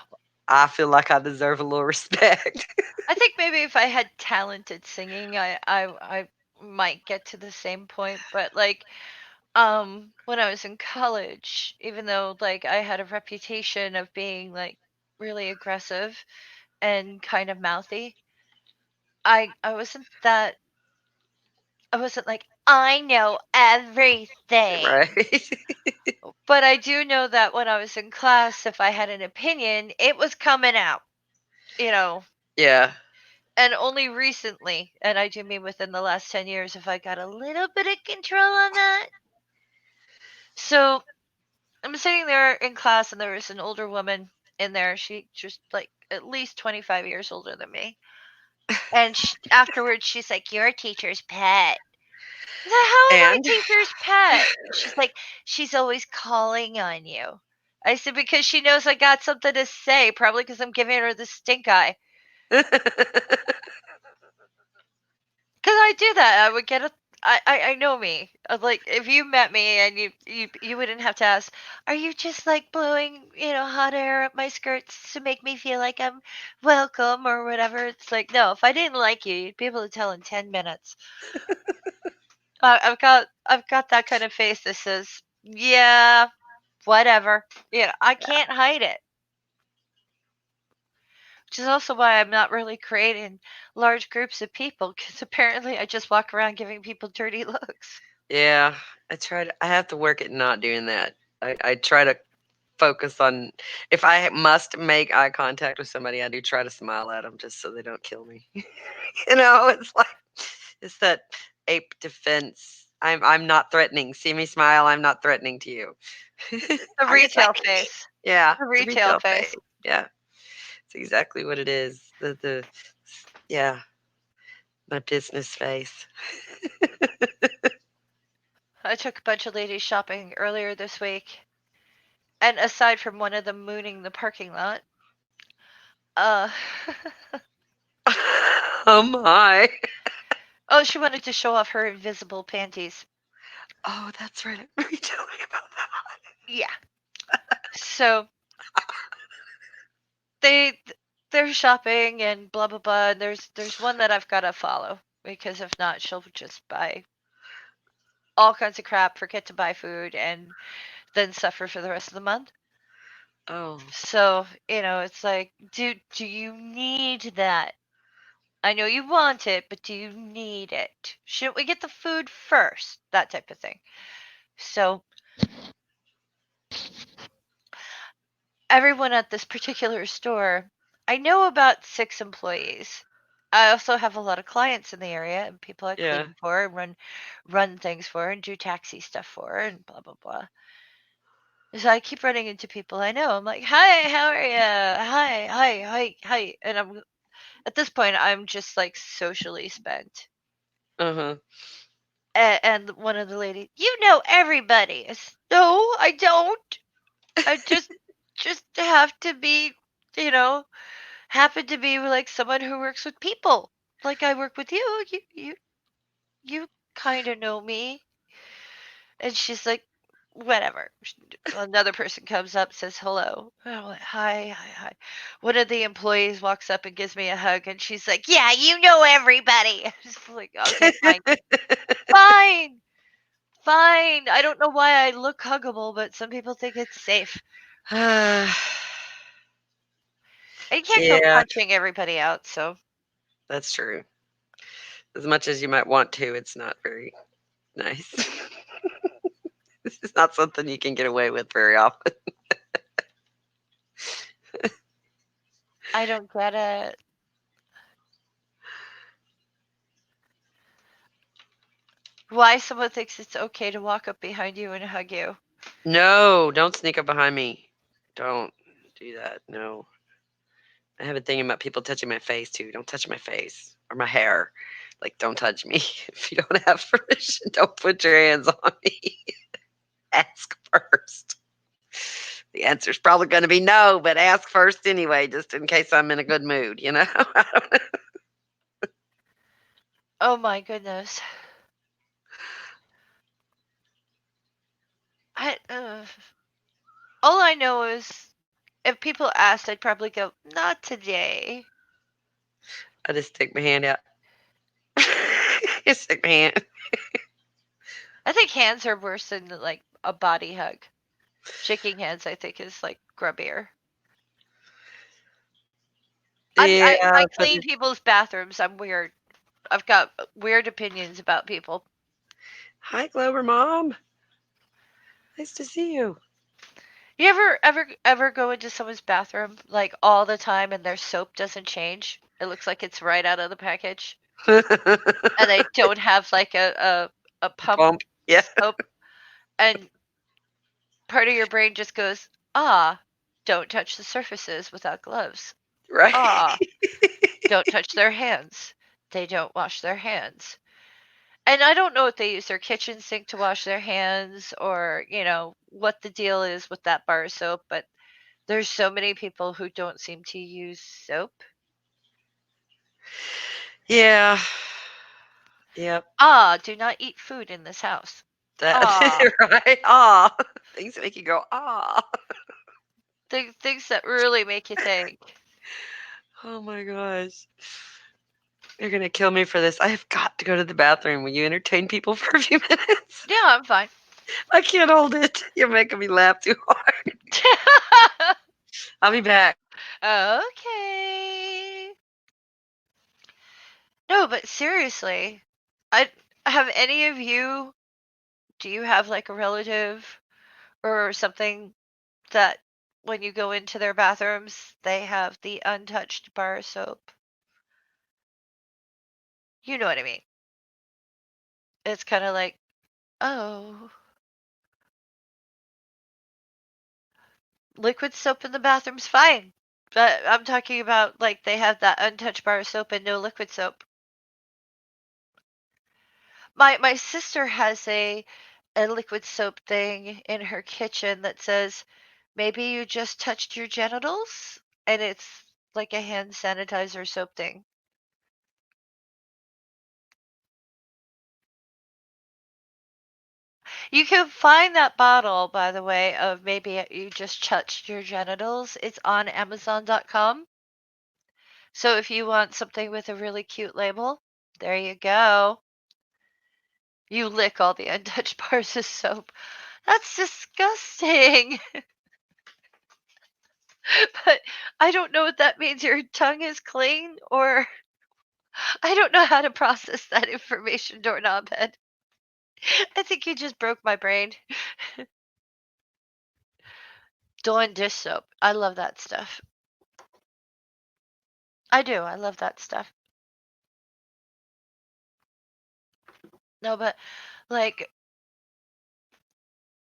I feel like I deserve a little respect. I think maybe if I had talented singing, I might get to the same point. But like, when I was in college, even though like I had a reputation of being like really aggressive and kind of mouthy, I wasn't that. I wasn't like I know everything. Right? But I do know that when I was in class, if I had an opinion, it was coming out. You know, Yeah. and only recently, and I do mean within the last 10 years, if I got a little bit of control on that. So I'm sitting there in class, and there was an older woman in there. She just like at least 25 years older than me. And afterwards, she's like, "You're a teacher's pet." The hell am I And teacher's pet? She's like, "She's always calling on you." I said, "Because she knows I got something to say, probably because I'm giving her the stink eye." Because I do that. I would get a. I know me. Like if you met me and you wouldn't have to ask, "Are you just like blowing hot air up my skirts to make me feel like I'm welcome or whatever?" It's like no. If I didn't like you, you'd be able to tell in 10 minutes. I've got that kind of face that says, "Yeah, whatever." I can't hide it. Which is also why I'm not really creating large groups of people because apparently I just walk around giving people dirty looks. yeah, I have to work at not doing that. I try to focus on if I must make eye contact with somebody, I do try to smile at them just so they don't kill me. It's like it's that ape defense. I'm not threatening. See me smile, I'm not threatening to you. The Are you retail threatening me? face. Yeah, The it's a retail retail face. face. Yeah, it's exactly what it is. The yeah, my business face. I took a bunch of ladies shopping earlier this week, and aside from one of them mooning the parking lot, uh, Oh my. oh, she wanted to show off her invisible panties. Oh, that's right. I remember you telling me about Yeah. So they they're shopping and blah blah blah. And there's one that I've got to follow because if not, she'll just buy all kinds of crap, forget to buy food, and then suffer for the rest of the month. that. Oh. So, it's like, do you need that? I know you want it, but do you need it? Shouldn't we get the food first? That type of thing. So, everyone at this particular store, I know about 6 employees. I also have a lot of clients in the area and people I Yeah. clean for and run things for and do taxi stuff for and blah blah blah. So I keep running into people I know. I'm like, "Hi, how are you? Hi, hi, hi, hi." And I'm at this point I'm just like socially spent. Uh-huh. And one of the ladies, "You know everybody." No, I don't. I just have to be, you know, happen to be like someone who works with people. Like I work with you. You kind of know me. And she's like, whatever. Another person comes up, says hello. And I'm like, hi, hi, hi. One of the employees walks up and gives me a hug, and she's like, "Yeah, you know everybody." I'm just like, okay, fine, fine, fine. I don't know why I look huggable, but some people think it's safe. And you can't go Yeah, punching everybody out, so that's true. As much as you might want to, it's not very nice. This is not something you can get away with very often. I don't get it. Why someone thinks it's okay to walk up behind you and hug you. No, don't sneak up behind me. Don't do that. No. I have a thing about people touching my face too. Don't touch my face or my hair. Like, don't touch me. If you don't have permission, don't put your hands on me. Ask first. The answer's probably going to be no, but ask first anyway, just in case I'm in a good mood, you know? I don't know. Oh my goodness. I all I know is if people asked, I'd probably go, "Not today." I just stick my hand out. Just stick my hand. I think hands are worse than like a body hug. Shaking hands, I think, is like grubbier. I Yeah, but clean people's bathrooms. I'm weird. I've got weird opinions about people. hi, Glover Mom. Nice to see you. You ever go into someone's bathroom like all the time and their soap doesn't change? It looks like it's right out of the package, and they don't have like a pump Bump. Yeah, soap, and part of your brain just goes, "Ah, don't touch the surfaces without gloves." right. Ah. don't touch their hands. They don't wash their hands. And I don't know if they use their kitchen sink to wash their hands or, what the deal is with that bar soap, but there's so many people who don't seem to use soap. Yeah. Yep. Do not eat food in this house. That right. Ah. Things that make you go, ah. Things that really make you think. Oh my gosh. You're gonna kill me for this. I have got to go to the bathroom. Will you entertain people for a few minutes? Yeah, I'm fine. I can't hold it. You're making me laugh too hard. I'll be back. Okay. No, but seriously, I have any of you, do you have like a relative or something that when you go into their bathrooms, they have the untouched bar soap? You know what I mean. It's kind of like, oh, liquid soap in the bathroom's fine. But I'm talking about like they have that untouched bar soap and no liquid soap. My sister has a liquid soap thing in her kitchen that says maybe you just touched your genitals, and it's like a hand sanitizer soap thing. You can find that bottle, by the way, of maybe you just touched your genitals. It's on Amazon.com. So if you want something with a really cute label, there you go. You lick all the untouched bars of soap. That's disgusting. But I don't know what that means. Your tongue is clean, or I don't know how to process that information, doorknob head. I think you just broke my brain. Dawn dish soap. I love that stuff. I do. I love that stuff. No, but like,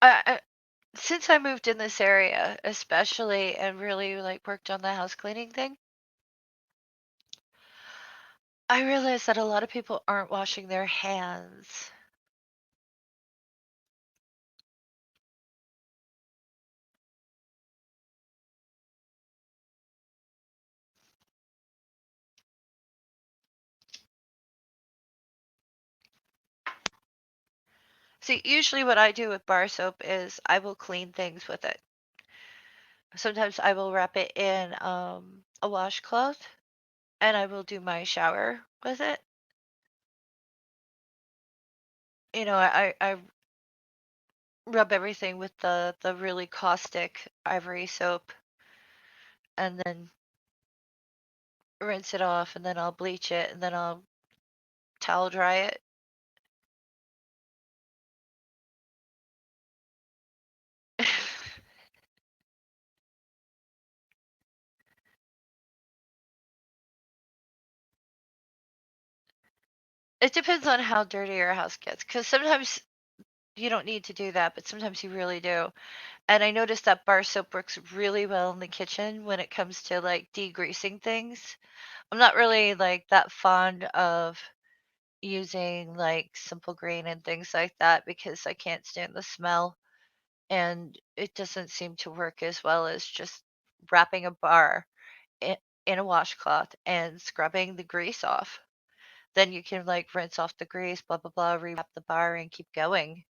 I since I moved in this area, especially, and really like worked on the house cleaning thing, I realized that a lot of people aren't washing their hands. See, usually what I do with bar soap is I will clean things with it. Sometimes I will wrap it in a washcloth and I will do my shower with it. I rub everything with the really caustic ivory soap and then rinse it off and then I'll bleach it and then I'll towel dry it. It depends on how dirty your house gets because sometimes you don't need to do that, but sometimes you really do. And I noticed that bar soap works really well in the kitchen when it comes to like degreasing things. I'm not really like that fond of using like Simple Green and things like that because I can't stand the smell and it doesn't seem to work as well as just wrapping a bar in, in a washcloth and scrubbing the grease off. Then you can like rinse off the grease, blah blah blah, rewrap the bar and keep going.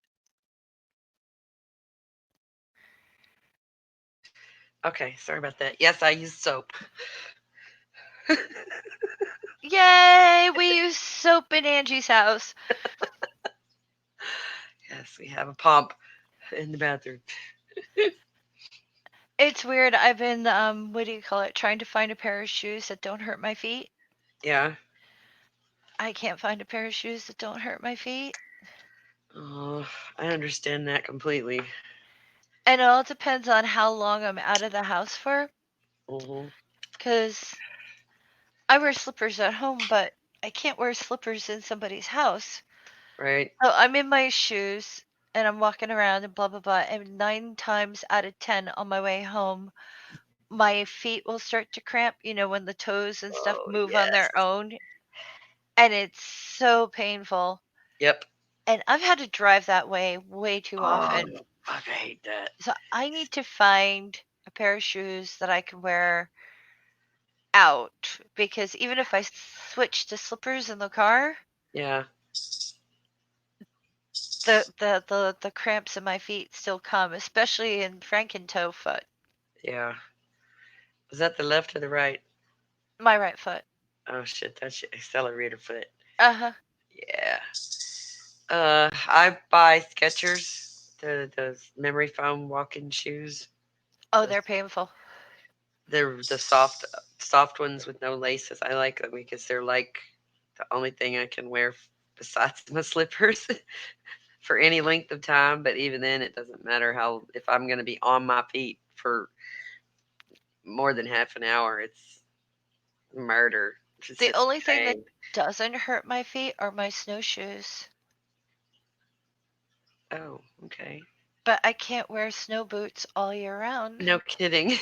Okay, sorry about that. Yes, I use soap. Yay, we use soap in Angie's house. Yes, we have a pump in the bathroom. It's weird. I've been what do you call it? Trying to find a pair of shoes that don't hurt my feet. Yeah. I can't find a pair of shoes that don't hurt my feet. Oh, I understand that completely. And it all depends on how long I'm out of the house for. Hmm. Because I wear slippers at home, but I can't wear slippers in somebody's house. Right. So I'm in my shoes and I'm walking around and blah, blah, blah. And 9 times out of 10 on my way home, my feet will start to cramp, when the toes and stuff Oh, move on yes. their own, and it's so painful. Yep. And I've had to drive that way too Oh, often. fuck, I hate that. So I need to find a pair of shoes that I can wear out, because even if I switch to slippers in the car, Yeah. the cramps in my feet still come, especially in Franken-toe foot, Yeah. Was that the left or the right? my right foot. Oh shit, that's your accelerator foot. Uh-huh. Yeah. I buy Skechers, those memory foam walking shoes. Oh, The, they're painful. they're the soft ones with no laces. I like them because they're like the only thing I can wear besides my slippers for any length of time. But even then, it doesn't matter how if I'm going to be on my feet for more than half an hour. It's murder. It's The such only a thing that pain. doesn't hurt my feet are my snowshoes. Oh, okay. But I can't wear snow boots all year round. No kidding.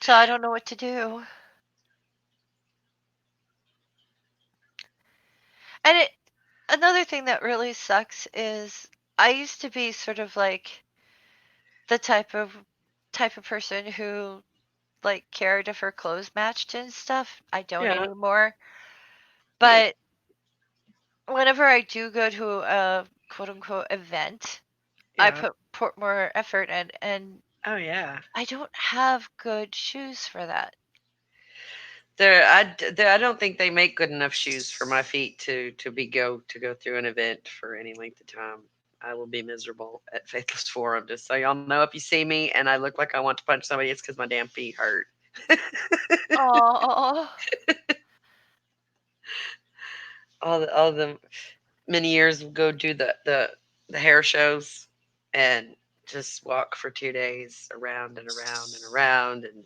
So I don't know what to do. And another thing that really sucks is I used to be sort of like the type of person who like cared if her clothes matched and stuff. I don't Yeah, anymore. But whenever I do go to a quote unquote event, I yeah. put more effort in, and Oh, yeah. I don't have good shoes for that. I don't think they make good enough shoes for my feet to go through an event for any length of time. I will be miserable at Faithless Forum. Just so y'all know, if you see me and I look like I want to punch somebody, it's because my damn feet hurt. Oh, All the many years go do the hair shows and just walk for 2 days around and around and around, and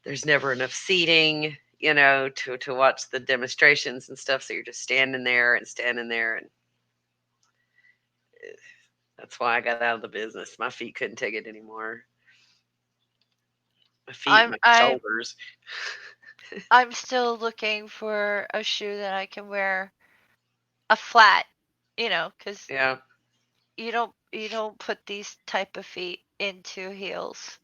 there's never enough seating, to watch the demonstrations and stuff. So you're just standing there, and that's why I got out of the business. My feet couldn't take it anymore. My feet, I'm my I shoulders. I'm still looking for a shoe that I can wear a flat, because Yeah, you don't put these type of feet into heels.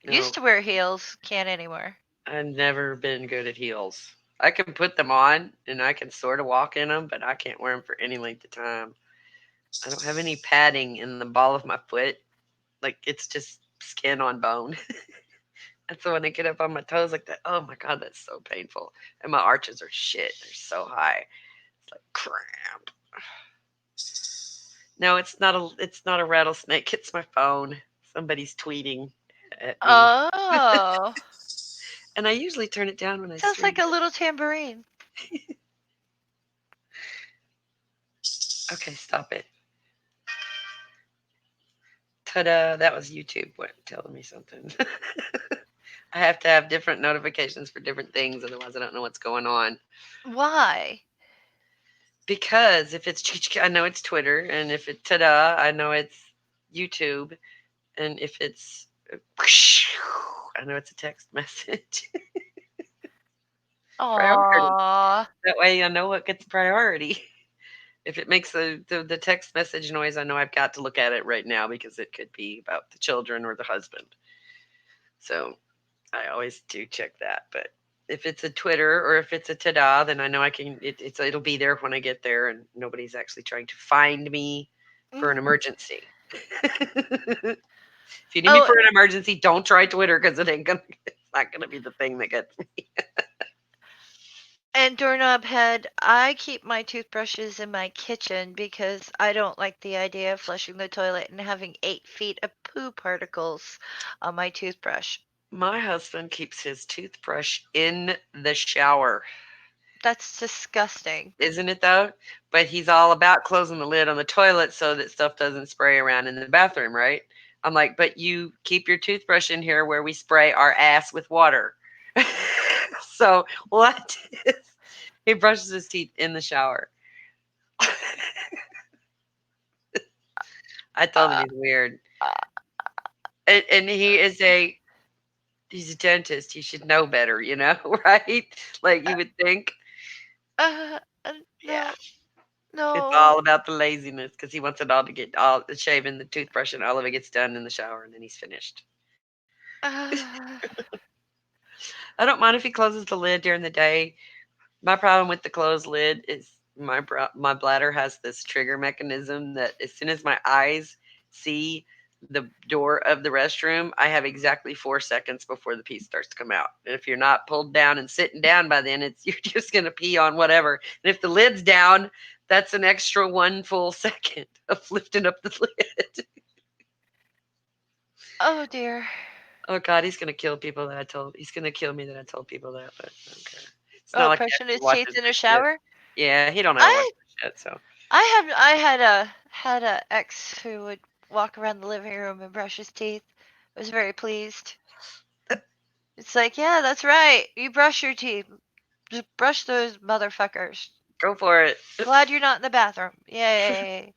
Used no, to wear heels, can't anymore. I've never been good at heels. I can put them on and I can sort of walk in them, but I can't wear them for any length of time. I don't have any padding in the ball of my foot. Like it's just skin on bone. And so when I get up on my toes like that, oh my god, that's so painful. And my arches are shit. They're so high. It's like cramp. No, it's not a rattlesnake. It's my phone. Somebody's tweeting at me. Oh, And I usually turn it down when I sounds like stream. a little tambourine. Okay, stop it. Ta-da! That was YouTube telling me something. I have to have different notifications for different things, otherwise I don't know what's going on. Why? Because if it's I know it's Twitter, and if it's ta-da, I know it's YouTube, and if it's I know it's a text message. Priority. Aw. That way I know what gets priority. If it makes the text message noise, I know I've got to look at it right now because it could be about the children or the husband. So I always do check that. But if it's a Twitter or if it's a ta-da, then I know I can. It'll be there when I get there, and nobody's actually trying to find me for an Mhm. emergency. If you need me Oh, for an emergency, don't try Twitter because it ain't gonna. It's not gonna be the thing that gets me. and doorknob head, I keep my toothbrushes in my kitchen because I don't like the idea of flushing the toilet and having 8 feet of poo particles on my toothbrush. My husband keeps his toothbrush in the shower. That's disgusting. Isn't it though? But he's all about closing the lid on the toilet so that stuff doesn't spray around in the bathroom, right? I'm like, but you keep your toothbrush in here where we spray our ass with water. So what? He brushes his teeth in the shower. I told him Uh, he's weird. uh, And he's a dentist. He should know better, right? Like Uh, you would think. Yeah. no, It's no. all about the laziness because he wants it all to get all the shaving, the toothbrush, and all of it gets done in the shower, and then he's finished. Uh, I don't mind if he closes the lid during the day. My problem with the closed lid is my bladder has this trigger mechanism that as soon as my eyes see the door of the restroom, I have exactly 4 seconds before the pee starts to come out. And if you're not pulled down and sitting down by then, it's you're just gonna pee on whatever. And if the lid's down, that's an extra one full second of lifting up the lid. oh dear. Oh God, he's gonna kill people that I told. He's gonna kill me that I told people that, but I don't care. It's not Oh, like he brushing actually his teeth washes in the a shit. shower. Yeah, he don't ever wash I the shit, so. I had a ex who would walk around the living room and brush his teeth. I was very pleased. It's like, yeah, that's right. You brush your teeth. Just brush those motherfuckers. Go for it. Glad you're not in the bathroom. Yay.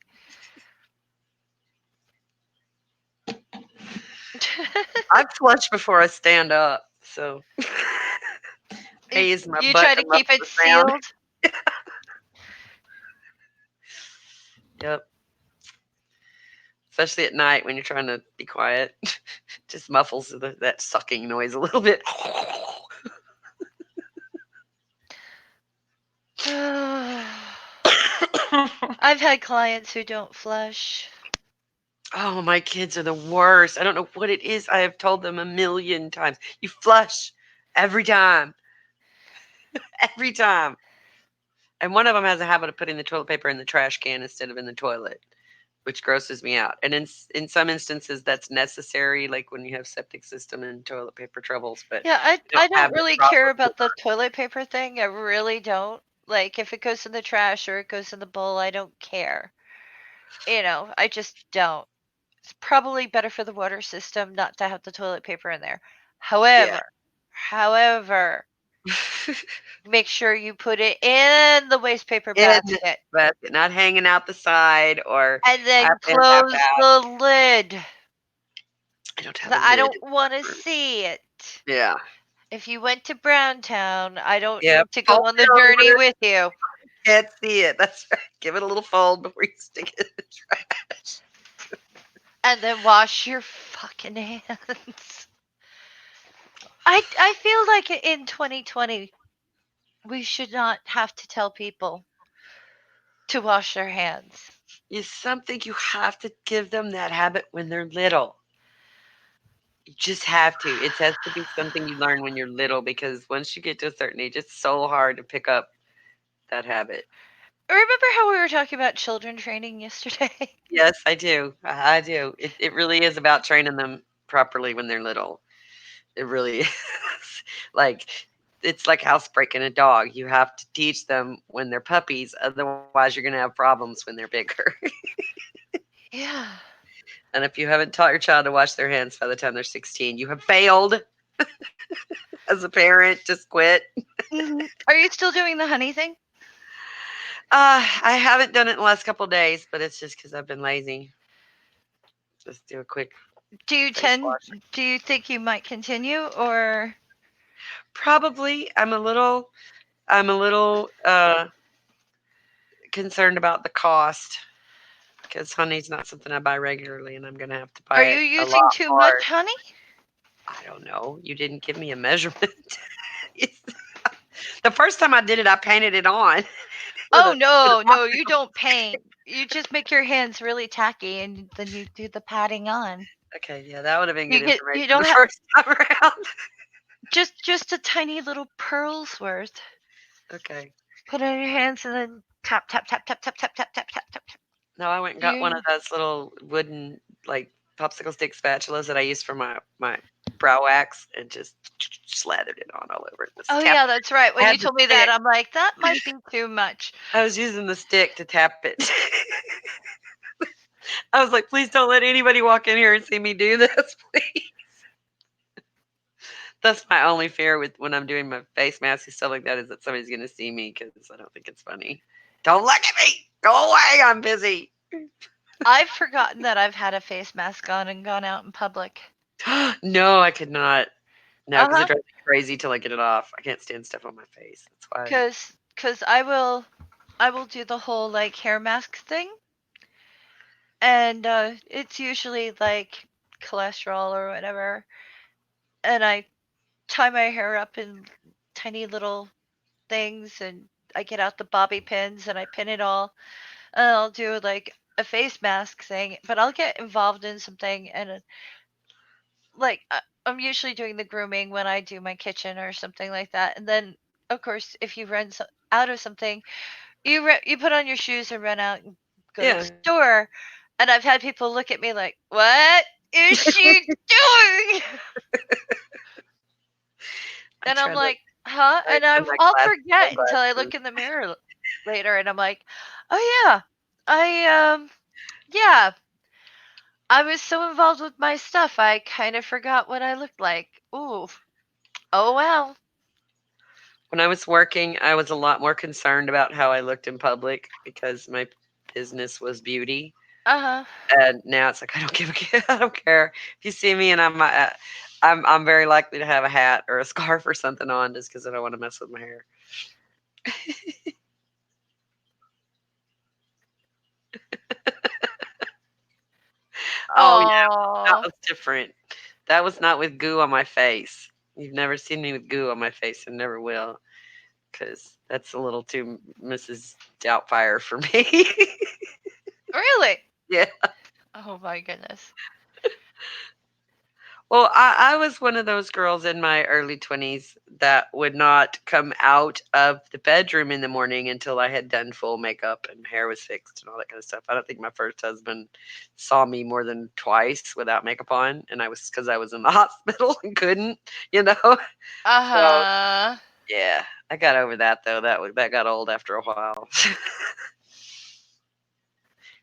I flush before I stand up, so I you, use my you butt try to to muffle keep it the sound. sealed. Yep. Especially at night when you're trying to be quiet. Just muffles that sucking noise a little bit. I've had clients who don't flush. Oh, my kids are the worst. I don't know what it is. I have told them a million times. You flush every time. Every time. And one of them has a habit of putting the toilet paper in the trash can instead of in the toilet, which grosses me out. And in some instances, that's necessary, like when you have septic system and toilet paper troubles. But Yeah, I I I don't don't have the really care problem. about the toilet paper thing. I really don't. Like if it goes in the trash or it goes in the bowl, I don't care. I just don't. It's probably better for the water system not to have the toilet paper in there. Yeah. However, make sure you put it in the waste paper In the basket basket, not hanging out the side or and half then in, half close out. the lid. I don't 'Cause have a I lid. don't want to see it. Yeah. If you went to Browntown, I don't Yep. need to Fold go on the it journey over. with you. Can't see it. That's right. Give it a little fold before you stick it in the trash. And then wash your fucking hands. I feel like in 2020 we should not have to tell people to wash their hands. It's something you have to give them that habit when they're little. You just have to. It has to be something you learn when you're little because once you get to a certain age, it's so hard to pick up that habit. Remember how we were talking about children training yesterday? Yes, I do. I do. It really is about training them properly when they're little. It really is. Like, it's like housebreaking a dog. You have to teach them when they're puppies, otherwise, you're going to have problems when they're bigger. Yeah. And if you haven't taught your child to wash their hands by the time they're 16, you have failed as a parent. Just quit. Are you still doing the honey thing? I haven't done it in the last couple of days, but it's just because I've been lazy. Just do a quick Do you face tend wash. do you think you might continue or Probably. I'm a little concerned about the cost because honey's not something I buy regularly, and I'm gonna have to buy are you it a using lot too more. much honey? I don't know. You didn't give me a measurement. The first time I did it, I painted it on with Oh a with a no, no, you popsicle. don't paint. You just make your hands really tacky and then you do the patting on. Okay, yeah, that would have been good You information don't the have first time around. just a tiny little pearl's worth. Okay. Put it on your hands and then tap tap tap tap tap tap tap tap tap tap tap. No, I went and got one of You those little wooden like popsicle stick spatulas that I use for my brow wax and just slathered it on all over. Oh Just tap. yeah, that's right. I When you had the told me that, stick. I'm like, that might be too much. I was using the stick to tap it. I was like, please don't let anybody walk in here and see me do this, please. That's my only fear with when I'm doing my face mask and stuff like that is that somebody's gonna see me because I don't think it's funny. Don't look at me. Go away. I'm busy. I've forgotten that I've had a face mask on and gone out in public. No, I could not. No, because it Uh-huh. drives me crazy till I get it off. I can't stand stuff on my face. That's why. Cause I will do the whole like hair mask thing, and it's usually like cholesterol or whatever, and I tie my hair up in tiny little things, and I get out the bobby pins and I pin it all, and I'll do like a face mask thing, but I'll get involved in something, and like I'm usually doing the grooming when I do my kitchen or something like that, and then of course if you run out of something, you put on your shoes and run out and go to the Yeah. store, and I've had people look at me like, "What is she doing?" I And I'm try to like, "Huh?" hide And from my I'll class forget until I sunglasses. look in the mirror later, and I'm like, "Oh yeah, I yeah, I was so involved with my stuff, I kind of forgot what I looked like. Ooh, oh well." When I was working, I was a lot more concerned about how I looked in public because my business was beauty. Uh huh. And now it's like I don't give a I don't care if you see me and I'm very likely to have a hat or a scarf or something on just because I don't want to mess with my hair. Oh yeah, that Oh, was different. That was not with goo on my face. You've never seen me with goo on my face and never will, because that's a little too Mrs. Doubtfire for me. really? Yeah. Oh my goodness. Well, I was one of those girls in my early 20s that would not come out of the bedroom in the morning until I had done full makeup and hair was fixed and all that kind of stuff. I don't think my first husband saw me more than twice without makeup on, and I was because I was in the hospital and couldn't, you know. Uh So huh. yeah, I got over that though. That got old after a while.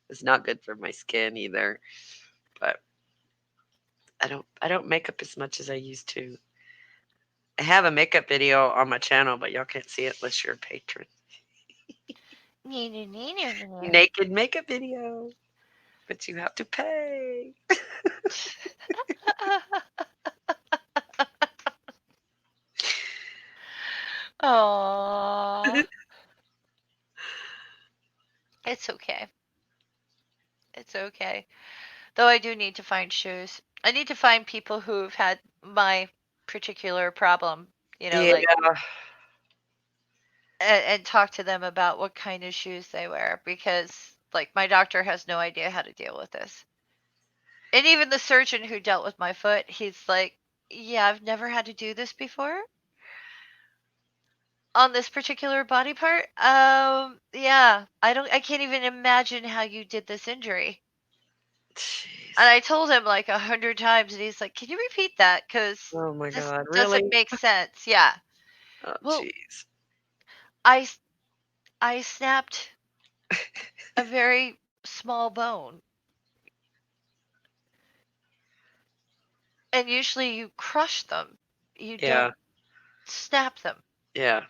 It's not good for my skin either. But I don't make up as much as I used to. I have a makeup video on my channel, but y'all can't see it unless you're a patron. Naked makeup video, but you have to pay. Oh, it's okay. It's okay. Though I do need to find shoes. I need to find people who've had my particular problem, Yeah, like, and talk to them about what kind of shoes they wear, because like my doctor has no idea how to deal with this. And even the surgeon who dealt with my foot, he's like, "Yeah, I've never had to do this before on this particular body part. Yeah, I can't even imagine how you did this injury." And jeez. I told him like 100 times, and he's like, "Can you repeat that? Because Oh my this god, doesn't really? make sense." Yeah. Oh Well, jeez. I s- I snapped a very small bone, and usually you crush them. You Yeah, don't snap them. yeah,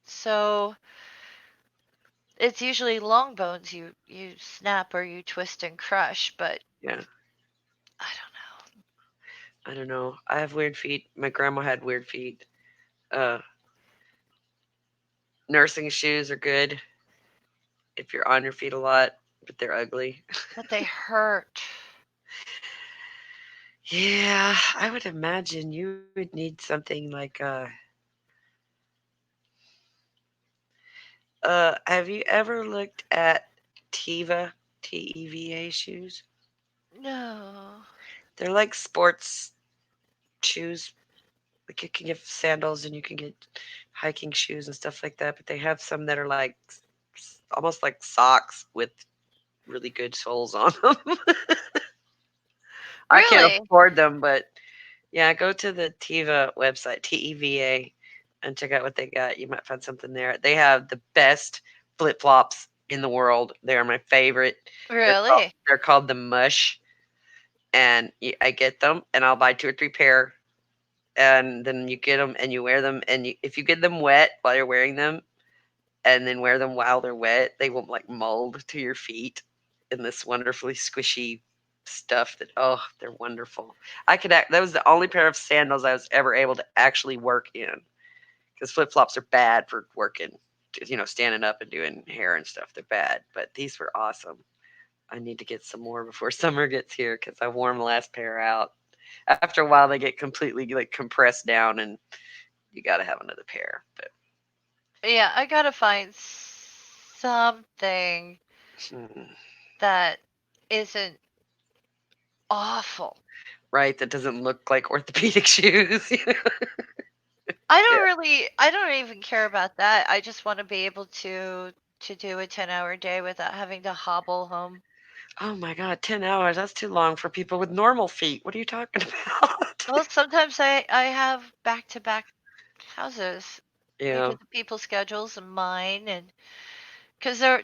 So it's usually long bones you snap or you twist and crush, but yeah. I don't know. I don't know. I have weird feet. My grandma had weird feet. Uh, Nursing shoes are good if you're on your feet a lot, but they're ugly. But they hurt. Yeah, I would imagine you would need something like have you ever looked at Teva, Teva shoes? No. They're like sports shoes. Like you can get sandals and you can get hiking shoes and stuff like that, but they have some that are like almost like socks with really good soles on them. I can't Really? afford them, but yeah, go to the Teva website, Teva, and check out what they got. You might find something there. They have the best flip flops in the world. They are my favorite. Really? They're called the Mush, and I get them, and I'll buy two or three pair, and then you get them and you wear them, and if you get them wet while you're wearing them, and then wear them while they're wet, they won't like mold to your feet in this wonderfully squishy stuff that, oh, they're wonderful. That was the only pair of sandals I was ever able to actually work in, because flip flops are bad for working, standing up and doing hair and stuff. They're bad, but these were awesome. I need to get some more before summer gets here because I wore the last pair out. After a while, they get completely like compressed down, and you got to have another pair. But Yeah, I gotta find something hmm, that isn't awful. right, that doesn't look like orthopedic shoes. Yeah. I don't even care about that. I just want to be able to do a 10-hour day without having to hobble home. Oh my God, 10 hours. That's too long for people with normal feet. What are you talking about? Well, sometimes I have back-to-back houses Yeah. because of people's schedules and mine, and because there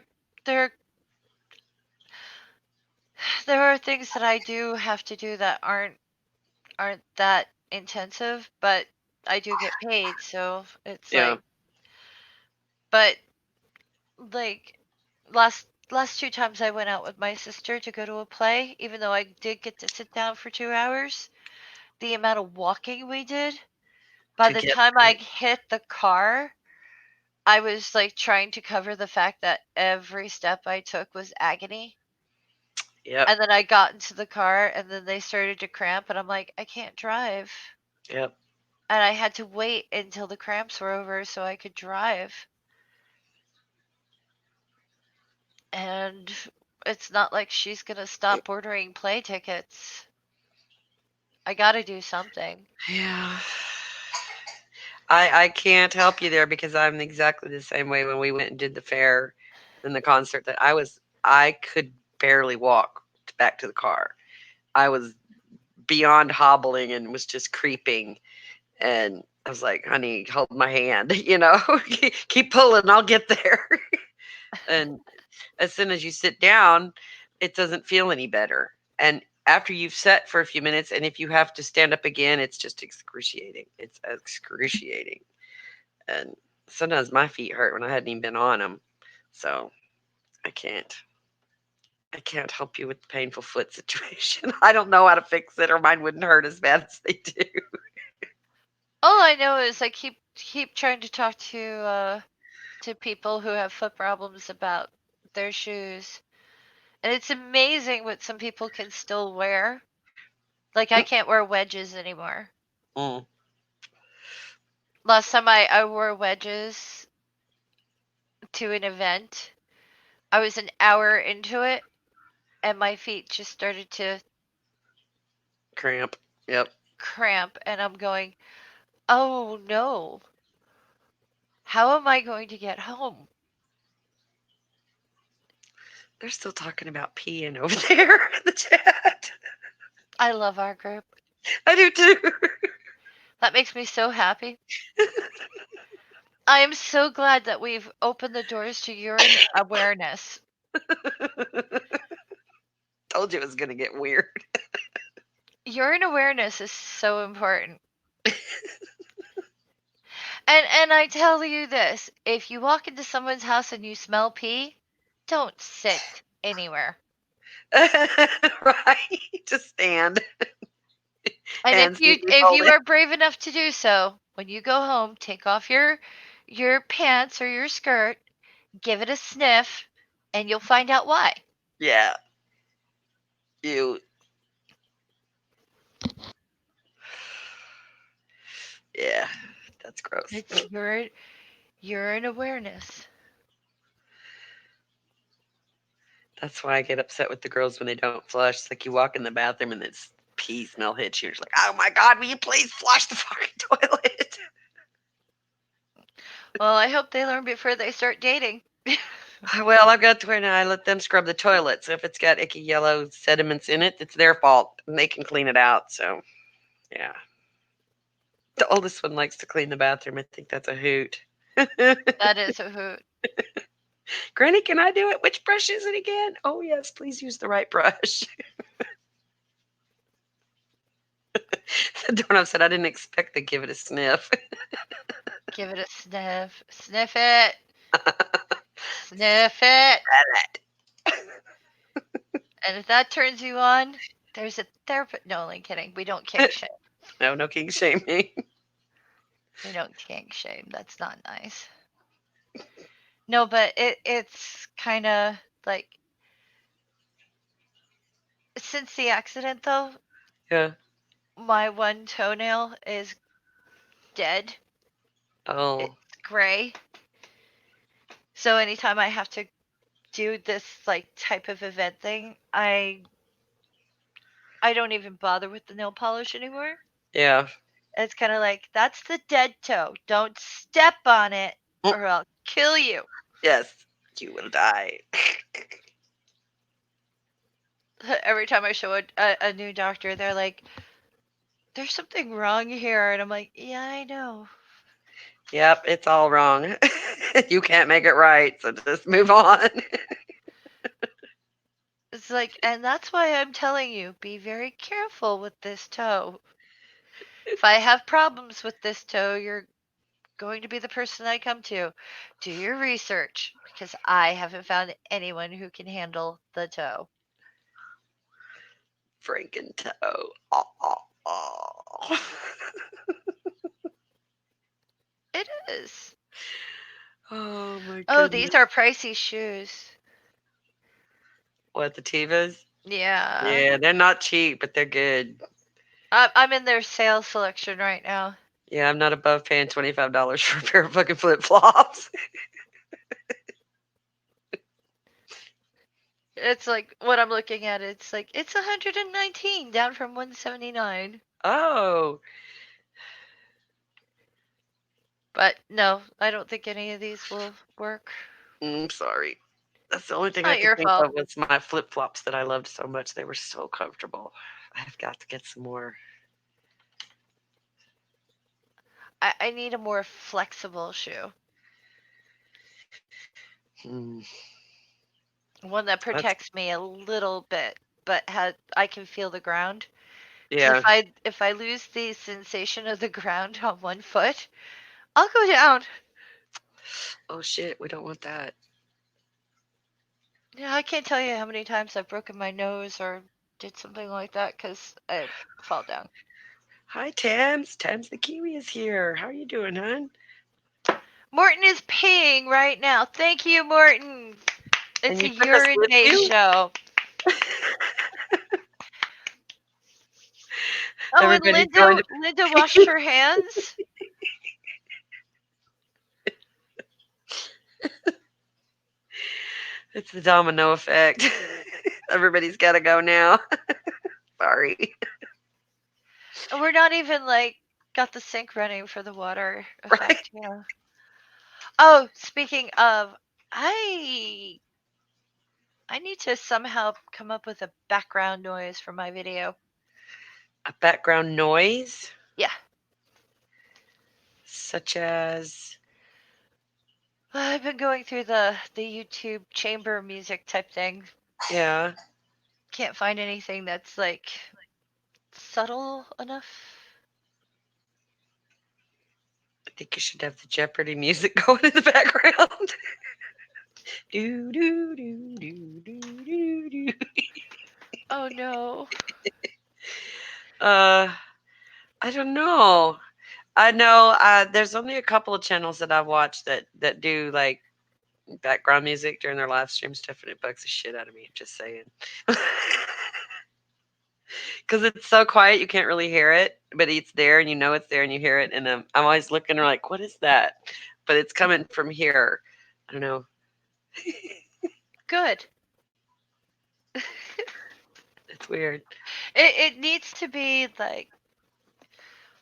there are things that I do have to do that aren't that intensive, but I do get paid, so it's Yeah. but like last two times I went out with my sister to go to a play, even though I did get to sit down for 2 hours, the amount of walking we did, by To the get time there. I hit the car, I was like trying to cover the fact that every step I took was agony. Yep. And then I got into the car and then they started to cramp and I'm like, I can't drive. Yep. And I had to wait until the cramps were over so I could drive. And it's not like she's going to stop ordering play tickets. I got to do something. Yeah. I can't help you there because I'm exactly the same way when we went and did the fair and the concert that I could barely walk back to the car. I was beyond hobbling and was just creeping. And I was like, honey, hold my hand, keep pulling, I'll get there. And as soon as you sit down, it doesn't feel any better. And after you've sat for a few minutes, and if you have to stand up again, it's just excruciating. It's excruciating. And sometimes my feet hurt when I hadn't even been on them. So I can't. I can't help you with the painful foot situation. I don't know how to fix it, or mine wouldn't hurt as bad as they do. All I know is I keep trying to talk to people who have foot problems about their shoes. And it's amazing what some people can still wear. Like I can't wear wedges anymore. Mm, Last time I wore wedges to an event, I was an hour into it and my feet just started to cramp. Yep. cramp and I'm going, "Oh no. How am I going to get home?" They're still talking about peeing over there in the chat. I love our group. I do too. That makes me so happy. I am so glad that we've opened the doors to urine awareness. Told you it was going to get weird. Urine awareness is so important. And I tell you this, if you walk into someone's house and you smell pee, don't sit anywhere. Right? Just stand. And Hands need to be if you folded. are brave enough to do so, when you go home, take off your pants or your skirt, give it a sniff, and you'll find out why. Yeah. You. Yeah. That's gross. It's urine awareness. That's why I get upset with the girls when they don't flush. It's like you walk in the bathroom and this pee smell hits you. It's like, oh my God, will you please flush the fucking toilet? Well, I hope they learn before they start dating. Well, I've got to where now I let them scrub the toilet. So if it's got icky yellow sediments in it, it's their fault and they can clean it out. So, yeah. The oldest one likes to clean the bathroom. I think that's a hoot. That is a hoot. Granny, can I do it? Which brush is it again? Oh, yes, please use the right brush. Doorknob said, I didn't expect to give it a sniff. Give it a sniff. Sniff it. Sniff it. And if that turns you on, There's a therapist. No, only kidding. We don't kink shame. No, no king shaming. We don't kink shame. That's not nice. No, but it's kind of like since the accident though, Yeah. my one toenail is dead. It's Oh, gray. So anytime I have to do this like type of event thing, I don't even bother with the nail polish anymore. yeah. It's kind of like that's the dead toe. Don't step on it Mm, or I'll kill you. yes, you will die. Every time I show a new doctor, they're like, "There's something wrong here," and I'm like, "Yeah, I know." Yep, it's all wrong. You can't make it right, so just move on. It's like, and that's why I'm telling you, be very careful with this toe. If I have problems with this toe, you're going to be the person I come to. Do your research because I haven't found anyone who can handle the toe. Franken toe. Oh, oh, oh. It is. Oh my Oh, these goodness. are pricey shoes. What, the Tivas? Yeah. Yeah, they're not cheap, but they're good. I'm in their sales selection right now. Yeah, I'm not above paying $25 for a pair of fucking flip flops. It's like what I'm looking at. It's like it's 119 down from 179. Oh, But no, I don't think any of these will work. sorry. That's the only It's thing I not could your think fault. of was my flip flops that I loved so much. They were so comfortable. I've got to get some more. I need a more flexible shoe. Hmm. One that That's protects me a little bit, but I can feel the ground. Because yeah. if I lose the sensation of the ground on one foot, I'll go down. Oh shit, we don't want that. Yeah, I can't tell you how many times I've broken my nose or did something like that because I fall down. Hi, Tams. Tams the Kiwi is here. How are you doing, hon? Morton is peeing right now. Thank you, Morton. And It's a you took us with urine-based you? show. Oh, and Everybody's going to Linda washed her hands. It's the domino effect. Everybody's got to go now. Sorry. And we're not even like got the sink running for the water Right? effect. Yeah. Oh, speaking of, I I need to somehow come up with a background noise for my video. A background noise, Yeah. such as I've been going through the YouTube chamber music type thing. yeah. Can't find anything that's like subtle enough. I think you should have the Jeopardy music going in the background. Do do do do do do do. Oh no. Uh, I don't know. I know there's only a couple of channels that I've watched that do like background music during their live streams. Stuff, and it bugs the shit out of me. Just saying, because it's so quiet you can't really hear it, but it's there and you know it's there and you hear it. And I'm always looking like, what is that? But it's coming from here. I don't know. Good. It's weird. It needs to be like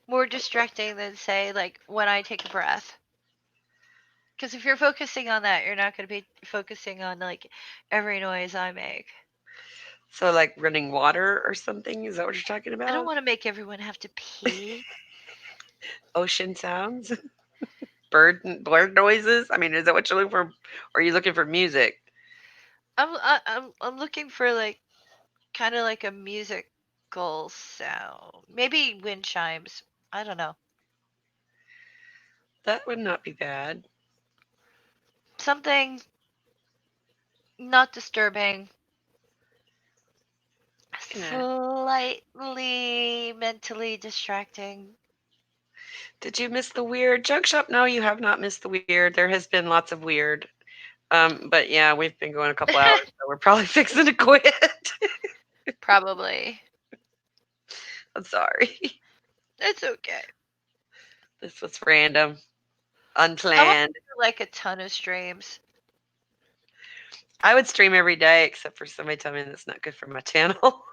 more distracting than say like when I take a breath. Because if you're focusing on that, you're not going to be focusing on like every noise I make. So like running water or something. Is that what you're talking I don't about? want to make everyone have to pee. Ocean sounds, bird noises. I mean, is that what you're looking for? Or are you looking for music? I'm looking for like kind of like a musical sound. Maybe wind chimes. I don't know. That would not be bad. Something not disturbing. slightly mentally distracting. Did you miss the weird junk shop? No, you have not missed the weird. There has been lots of weird. But yeah, we've been going a couple hours, so we're probably fixing to quit. Probably. I'm sorry. It's okay. This was random, I want to unplanned. do like a ton of streams. I would stream every day, except for somebody told me that's not good for my channel.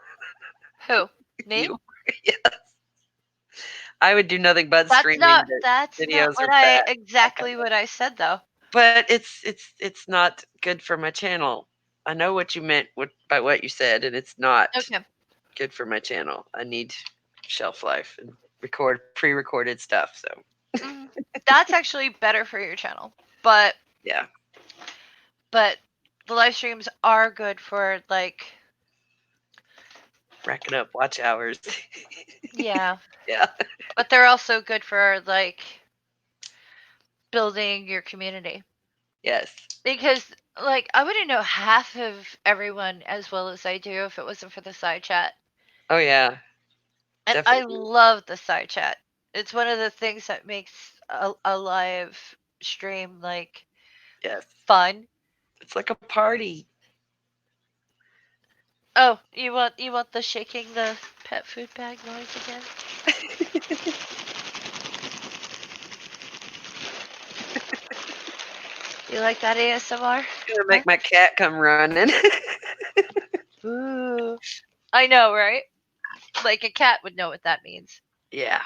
Who? Me? You, yes. I would do nothing but streaming. The That's not videos what are I bad. exactly what I said though. But it's not good for my channel. I know what you meant by what you said, and it's not Okay. good for my channel. I need shelf life and record pre-recorded stuff. So Mhm. That's actually better for your channel. But yeah, but the live streams are good for like racking up watch hours. yeah, Yeah. but they're also good for like building your community. Yes. Because like I wouldn't know half of everyone as well as I do if it wasn't for the side chat. Oh yeah. And I Definitely. love the side chat. It's one of the things that makes a live stream like Yes. fun. It's like a party. Oh, you want the shaking the pet food bag noise again? You like that ASMR? Gonna make my cat come running. Ooh. I know, right? Like a cat would know what that means. Yeah.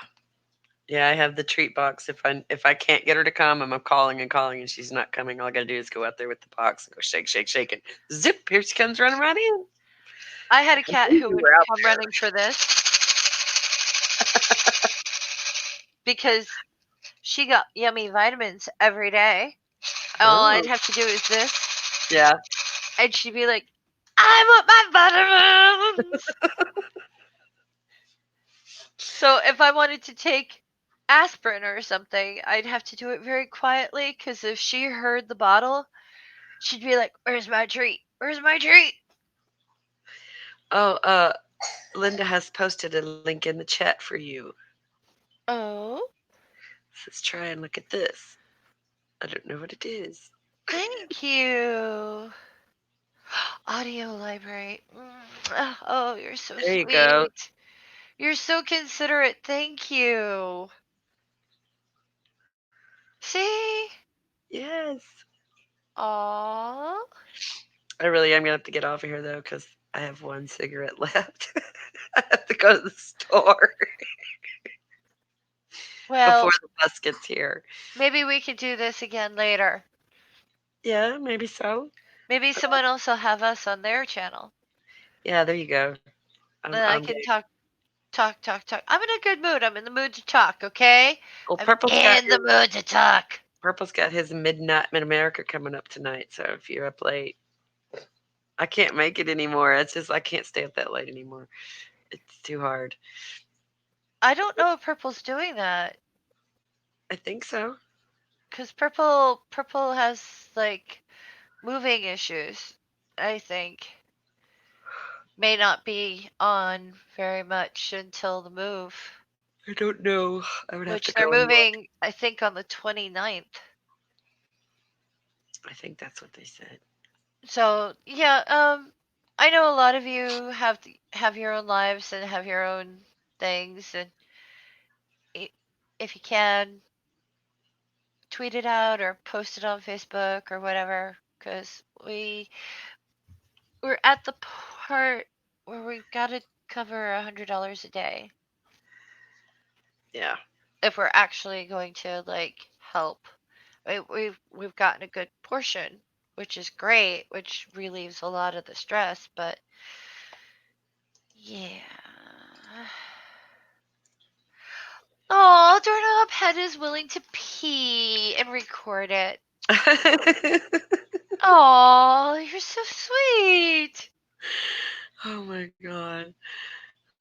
Yeah, I have the treat box. If I can't get her to come, I'm calling and calling, and she's not coming. All I gotta do is go out there with the box and go shake, shake, shake, and zip! Here she comes running right in. I had a I cat knew who you would were out come there. running for this because she got yummy vitamins every day. All I'd Oh, have to do is this, yeah. and she'd be like, I want my vitamins. So if I wanted to take aspirin or something, I'd have to do it very quietly because if she heard the bottle, she'd be like, "Where's my treat? Where's my treat?" Oh, Linda has posted a link in the chat for you. Oh, Let's try and look at this. I don't know what it is. thank you. Audio library. Oh, you're so There you go. sweet. You're so considerate. Thank you. See? Yes. Aww. I really am gonna have to get off of here though, because I have one cigarette left. I have to go to the store before Well, the bus gets here. maybe we could do this again later. Yeah, maybe so. Maybe someone else will have us on their channel. Yeah, there you go. I'm Then I I'm can game. talk. I'm in a good mood. I'm in the mood to talk, okay? Well, I'm in the mood to talk. Purple's got his midnight Mid America coming up tonight. So if you're up late, I can't make it anymore. It's just I can't stay up that late anymore. It's too hard. I don't know if Purple's doing that. I think so. Because Purple has, like, moving issues, I think. May not be on very much until the move. I don't know. I would have to Which they're go and look. moving, I think, on the 29th. I think that's what they said. So yeah, I know a lot of you have your own lives and have your own things, and if you can, tweet it out or post it on Facebook or whatever, because we're at the part where we've got to cover $100 a day Yeah. if we're actually going to like help. We've gotten a good portion, which is great, which relieves a lot of the stress, but yeah. Oh, Doorknob Head is willing to pee and record it. Oh, you're so sweet. Oh my god.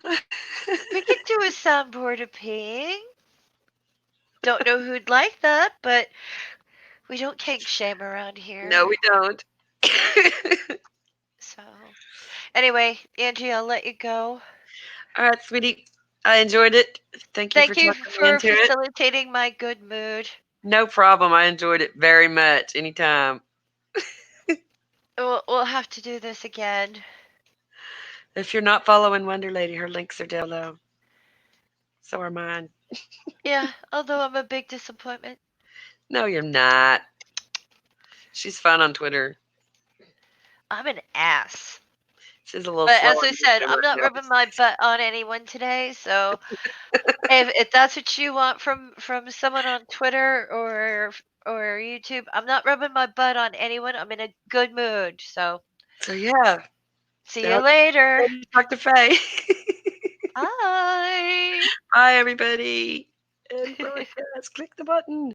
We could do a soundboard of peeing. Don't know who'd like that, but we don't kink shame around here. No, we don't. So Anyway, Angie, I'll let you go. All right, sweetie. I enjoyed it. Thank you for Thank you talking me for into it. facilitating my good mood. No problem. I enjoyed it very much. Anytime. We'll have to do this again. If you're not following Wonder Lady, her links are down below. So are mine. Yeah, although I'm a big disappointment. No, you're not. She's fun on Twitter. I'm an ass. She's a little But slow as on I said, I'm YouTube not rubbing my butt on anyone today. So if that's what you want from someone on Twitter or YouTube, I'm not rubbing my butt on anyone. I'm in a good mood. So So yeah. see you Now later. talk to Faye. Bye. Bye everybody. And broadcast. Click the button.